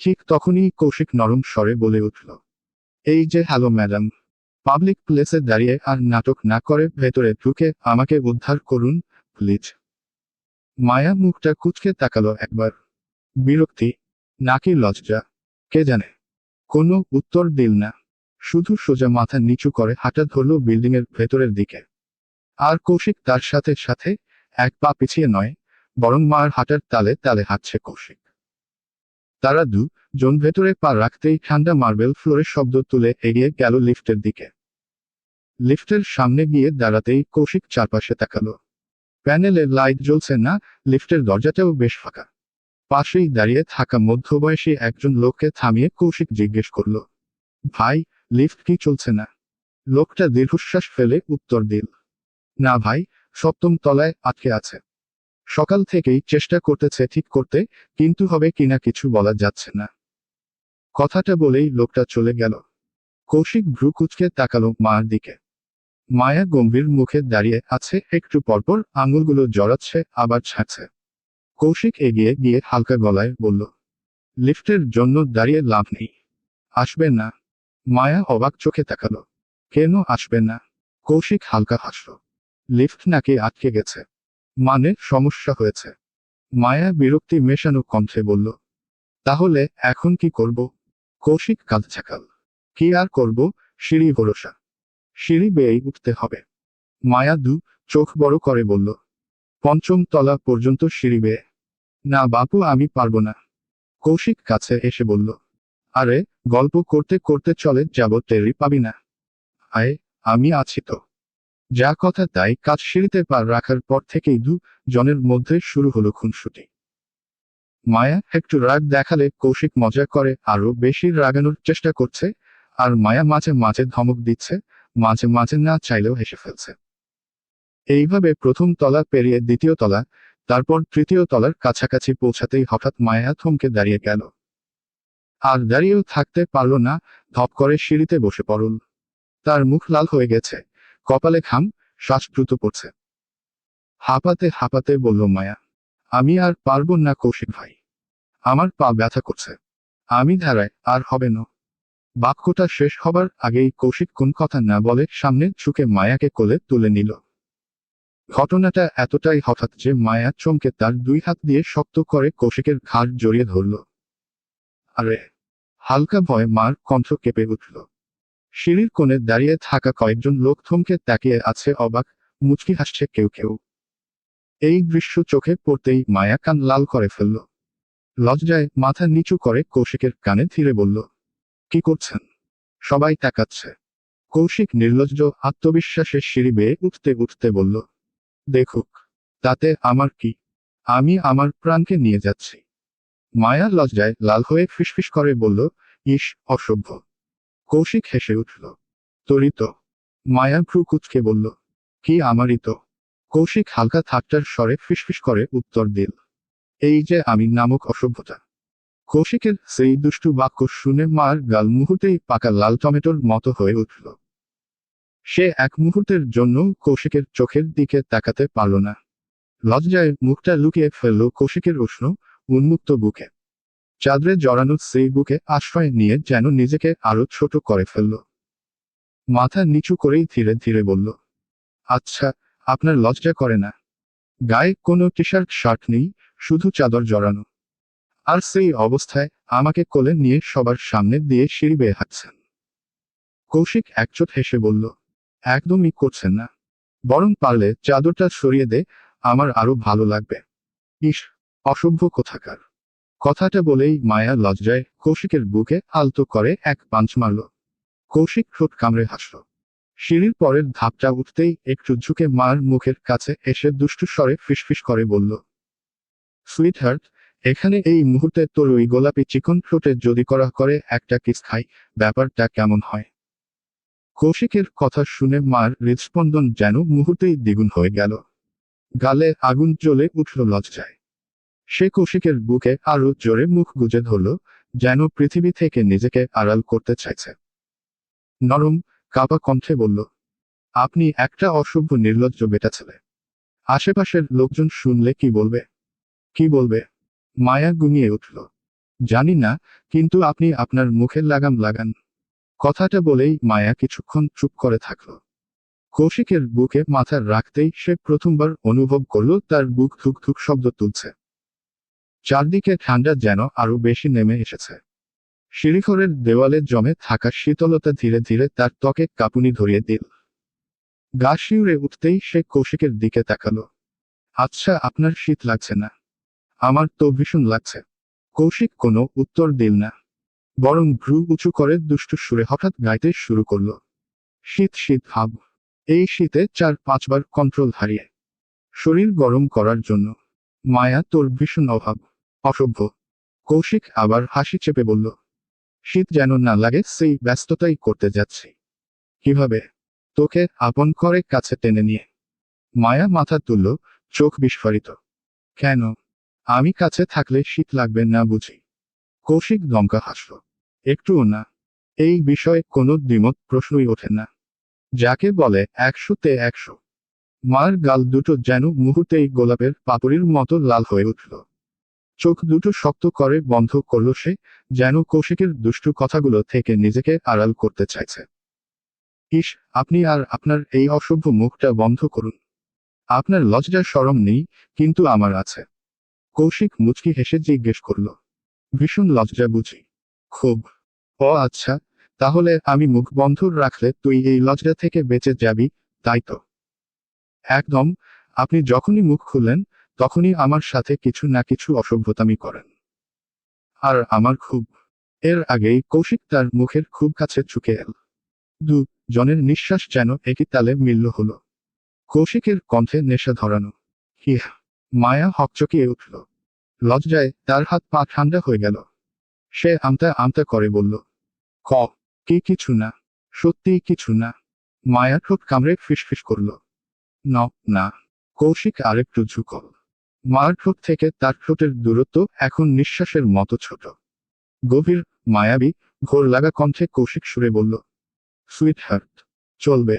ঠিক তখনই কৌশিক নরম স্বরে বলে উঠল, এই যে হ্যালো ম্যাডাম। পাবলিক প্লেসে দাঁড়িয়ে আর নাটক না করে ভেতরে ঢুকে আমাকে উদ্ধার করুন, প্লিজ। মায়া মুখটা কুঁচকে তাকালো একবার। বিরক্তি নাকি লজ্জা, কে জানে। কোনো উত্তর দিল না। শুধু সোজা মাথা নিচু করে হাঁটা ধরল বিল্ডিংয়ের ভেতরের দিকে। আর কৌশিক তার সাথে সাথে, এক পা পিছিয়ে নয়, বরং মার হাঁটার তালে তালে হাঁটছে কৌশিক। তারা জন ভেতরে পা রাখতেই ঠান্ডা মার্বেল ফ্লোরে শব্দ তুলে এগিয়ে গেল লিফটের দিকে। লিফটের সামনে গিয়ে দাঁড়াতেই কৌশিক চারপাশে তাকালো। প্যানেলে লাইট জ্বলছে না, লিফটের দরজাটাও বেশ ফাঁকা। পাশেই দাঁড়িয়ে থাকা মধ্যবয়সী একজন লোককে থামিয়ে কৌশিক জিজ্ঞেস করল, ভাই, লিফট কি চলছে না? লোকটা দীর্ঘশ্বাস ফেলে উত্তর দিল, না ভাই, সপ্তম তলায় আটকে আছে। সকাল থেকেই চেষ্টা করতেছে ঠিক করতে, কিন্তু হবে কিনা কিছু বলা যাচ্ছে না। কথাটা বলেই লোকটা চলে গেল। কৌশিক ভ্রু কুঁচকে তাকালো মার দিকে। মায়া গম্ভীর মুখে দাঁড়িয়ে আছে, একটু পরপর আঙুলগুলো জড়াচ্ছে আবার ছাড়ছে। কৌশিক এগিয়ে গিয়ে হালকা গলায় বলল, লিফটের জন্য দাঁড়িয়ে লাভ নেই, আসবে না? মায়া অবাক চোখে তাকালো। কেন আসবে না? কৌশিক হালকা হাসল। লিফট নাকি আটকে গেছে? মানে সমস্যা হয়েছে? মায়া বিরক্তি মেশানো কণ্ঠে বলল, তাহলে এখন কি করব? কৌশিক কাঁধ ঝাঁকাল। কি আর করব, সিঁড়ি ভরসা। সিঁড়ি বেয়েই উঠতে হবে। মায়া চোখ বড় করে বলল, পঞ্চম তলা পর্যন্ত সিঁড়ি বেয়ে? না বাপু, আমি পারবো না। কৌশিক কাছে এসে বলল, আরে, গল্প করতে করতে চলে যাব, টেরই পাবি না। আয়, আমি আছি তো। যা কথা তাই কাজ। সিঁড়িতে পা রাখার পর থেকেই জনের মধ্যে শুরু হলো খুনসুটি। মায়া একটু রাগ দেখালে কৌশিক মজা করে আরো বেশি রাগানোর চেষ্টা করছে, আর মায়া মাঝে মাঝে ধমক দিচ্ছে, মাঝে মাঝে না চাইলেও হেসে ফেলছে। এইভাবে প্রথম তলা পেরিয়ে দ্বিতীয় তলা, তারপর তৃতীয় তলার কাছাকাছি পৌঁছাতেই হঠাৎ মায়া থমকে দাঁড়িয়ে গেল। আর দাঁড়িয়েও থাকতে পারল না, ধপ করে সিঁড়িতে বসে পড়ল। তার মুখ লাল হয়ে গেছে, কপালে ঘাম, শ্বাস দ্রুত পড়ছে। হাঁপাতে হাঁপাতে বলল মায়া, আমি আর পারবো না কৌশিক ভাই। আমার পা ব্যথা করছে। আমি দাঁড়ায় আর হবে না। বাক্যটা শেষ হবার আগেই কৌশিক কোন কথা না বলে সামনে ঝুঁকে মায়াকে কোলে তুলে নিল। ঘটনাটা এতটাই হঠাৎ যে মায়া চমকে তার দুই হাত দিয়ে শক্ত করে কৌশিকের ঘাড় জড়িয়ে ধরল। আরে! হালকা ভয়ে মার কণ্ঠ কেঁপে উঠল। সিঁড়ির কোণে দাঁড়িয়ে থাকা কয়েকজন লোক থমকে তাকিয়ে আছে অবাক, মুচকি হাসছে কেউ কেউ। এই দৃশ্য চোখে পড়তেই মায়া কান লাল করে ফেলল। লজ্জায় মাথা নিচু করে কৌশিকের কানে ধীরে বলল, কি করছেন? সবাই তাকাচ্ছে। কৌশিক নির্লজ্জ আত্মবিশ্বাসে সিঁড়ি বেয়ে উঠতে উঠতে বলল, দেখুক, তাতে আমার কি? আমি আমার প্রাণকে নিয়ে যাচ্ছি। মায়া লজ্জায় লাল হয়ে ফিসফিস করে বলল, ইস, অসভ্য। কৌশিক হেসে উঠল। তোরই তো। মায়া ভ্রু কুঁচকে বলল, কি আমারই তো? কৌশিক হালকা ঠাট্টার স্বরে ফিসফিস করে উত্তর দিল, এই যে আমি নামক অসভ্যতা। কৌশিকের সেই দুষ্টু বাক্য শুনে মার গাল মুহূর্তেই পাকা লাল টমেটোর মতো হয়ে উঠল। সে এক মুহূর্তের জন্য কৌশিকের চোখের দিকে তাকাতে পারল না। লজ্জায় মুখটা লুকিয়ে ফেলল কৌশিকের উষ্ণ, উন্মুক্ত বুকে। চাদরে জড়ানো সেই বুকে আশ্রয় নিয়ে যেন নিজেকে আরো ছোট করে ফেলল। মাথা নিচু করেই ধীরে ধীরে বলল, আচ্ছা, আপনার লজ্জা করে না? গায়ে কোনো টি শার্ট শার্ট নেই, শুধু চাদর জড়ানো। আর সেই অবস্থায় আমাকে কোলে নিয়ে সবার সামনে দিয়ে সিঁড়ি বেয়ে হাঁটছেন। কৌশিক একচোট হেসে বলল, একদমই করছেন না। বরং পারলে চাদরটা সরিয়ে দে, আমার আরো ভালো লাগবে। ইস, অসভ্য কোথাকার। কথাটা বলেই মায়া লজ্জায় কৌশিকের বুকে আলতো করে এক পাঞ্চ মারল। কৌশিক ঠোঁট কামড়ে হাসল। সিঁড়ির পরের ধাপটা উঠতেই একটু ঝুঁকে মার মুখের কাছে এসে দুষ্টু স্বরে ফিসফিস করে বলল, সুইটহার্ট, এখানে এই মুহূর্তে তোর ওই গোলাপি চিকন ঠোঁটে যদি করা করে একটা কিস খাই, ব্যাপারটা কেমন হয়? কৌশিকের কথা শুনে মার হৃদস্পন্দন যেন মুহূর্তেই দ্বিগুণ হয়ে গেল। গালে আগুন জ্বলে উঠল লজ্জায়। সে কৌশিকের বুকে আরো জোরে মুখ গুজে ধরল, যেন পৃথিবী থেকে নিজেকে আড়াল করতে চাইছে। নরম, কাঁপা কণ্ঠে বলল, আপনি একটা অসভ্য নির্লজ্জ বেটা ছেলে। আশেপাশের লোকজন শুনলে কি বলবে? কি বলবে? মায়া গুনিয়ে উঠল, জানি না, কিন্তু আপনি আপনার মুখে লাগাম লাগান। কথাটা বলেই মায়া কিছুক্ষণ চুপ করে থাকল। কৌশিকের বুকে মাথা রাখতেই সে প্রথমবার অনুভব করল তার বুক ধুক ধুক শব্দ তুলছে। চারদিকে ঠান্ডা যেন আরো বেশি নেমে এসেছে। সিঁড়িঘরের দেওয়ালে জমে থাকা শীতলতা ধীরে ধীরে তার ত্বকে কাঁপুনি ধরিয়ে দিল। গা শিউরে উঠতেই সে কৌশিকের দিকে তাকালো। আচ্ছা, আপনার শীত লাগছে না? আমার তো ভীষণ লাগছে। কৌশিক কোনো উত্তর দিল না, বরং ভ্রু উঁচু করে দুষ্টু সুরে হঠাৎ গাইতে শুরু করল, শীত শীত ভাব। এই শীতে 4-5 বার কন্ট্রোল হারিয়ে শরীর গরম করার জন্য। মায়া, তোর ভীষণ অভাব, অসভ্য। কৌশিক আবার হাসি চেপে বলল, শীত যেন না লাগে সেই ব্যস্ততাই করতে যাচ্ছি। কিভাবে? তোকে আপন করে কাছে টেনে নিয়ে। মায়া মাথা তুলল, চোখ বিস্ফারিত। কেন? আমি কাছে থাকলে শীত লাগবে না বুঝি? কৌশিক দমকা হাসল, একটুও না। এই বিষয়ে কোনো দ্বিমত প্রশ্নই ওঠে না। যাকে বলে 100-তে 100। মার গাল দুটো যেন মুহূর্তেই গোলাপের পাপড়ির মতো লাল হয়ে উঠল। চোখ দুটো শক্ত করে বন্ধ করল সে, যেন কৌশিকের দুষ্টু কথাগুলো থেকে নিজেকে আড়াল করতে চাইছে। ইস, আপনি আর আপনার এই অসভ্য মুখটা বন্ধ করুন। আপনার লজ্জা শরম নেই, কিন্তু আমার আছে। কৌশিক মুচকি হেসে জিজ্ঞেস করল, ভীষণ লজ্জা বুঝি? খুব। ও আচ্ছা, তাহলে আমি মুখ বন্ধ রাখলে তুই এই লজ্জা থেকে বেঁচে যাবি, তাই তো? একদম। আপনি যখনই মুখ খুললেন, তখনই আমার সাথে কিছু না কিছু অসভ্যতামি করেন। আর আমার খুব। এর আগেই কৌশিক তার মুখের খুব কাছে ঝুঁকে এল। জনের নিঃশ্বাস যেন একই তালে মিলল হলো। কৌশিকের কণ্ঠে নেশা ধরানো, হিয়া। মায়া হকচকিয়ে উঠল। লজ্জায় তার হাত পা ঠান্ডা হয়ে গেল। সে আমতা আমতা করে বলল, ক, কি কিছু না? সত্যিই কিছু না? মায়া ঠোঁট কামড়ে ফিসফিস করল, না। কৌশিক আরেকটু ঝুঁকল। মার ঠোঁট থেকে তার ঠোঁটের দূরত্ব এখন নিঃশ্বাসের মতো ছোট। গভীর, মায়াবী, ঘোর লাগা কণ্ঠে কৌশিক সুরে বলল, সুইটহার্ট, চলবে।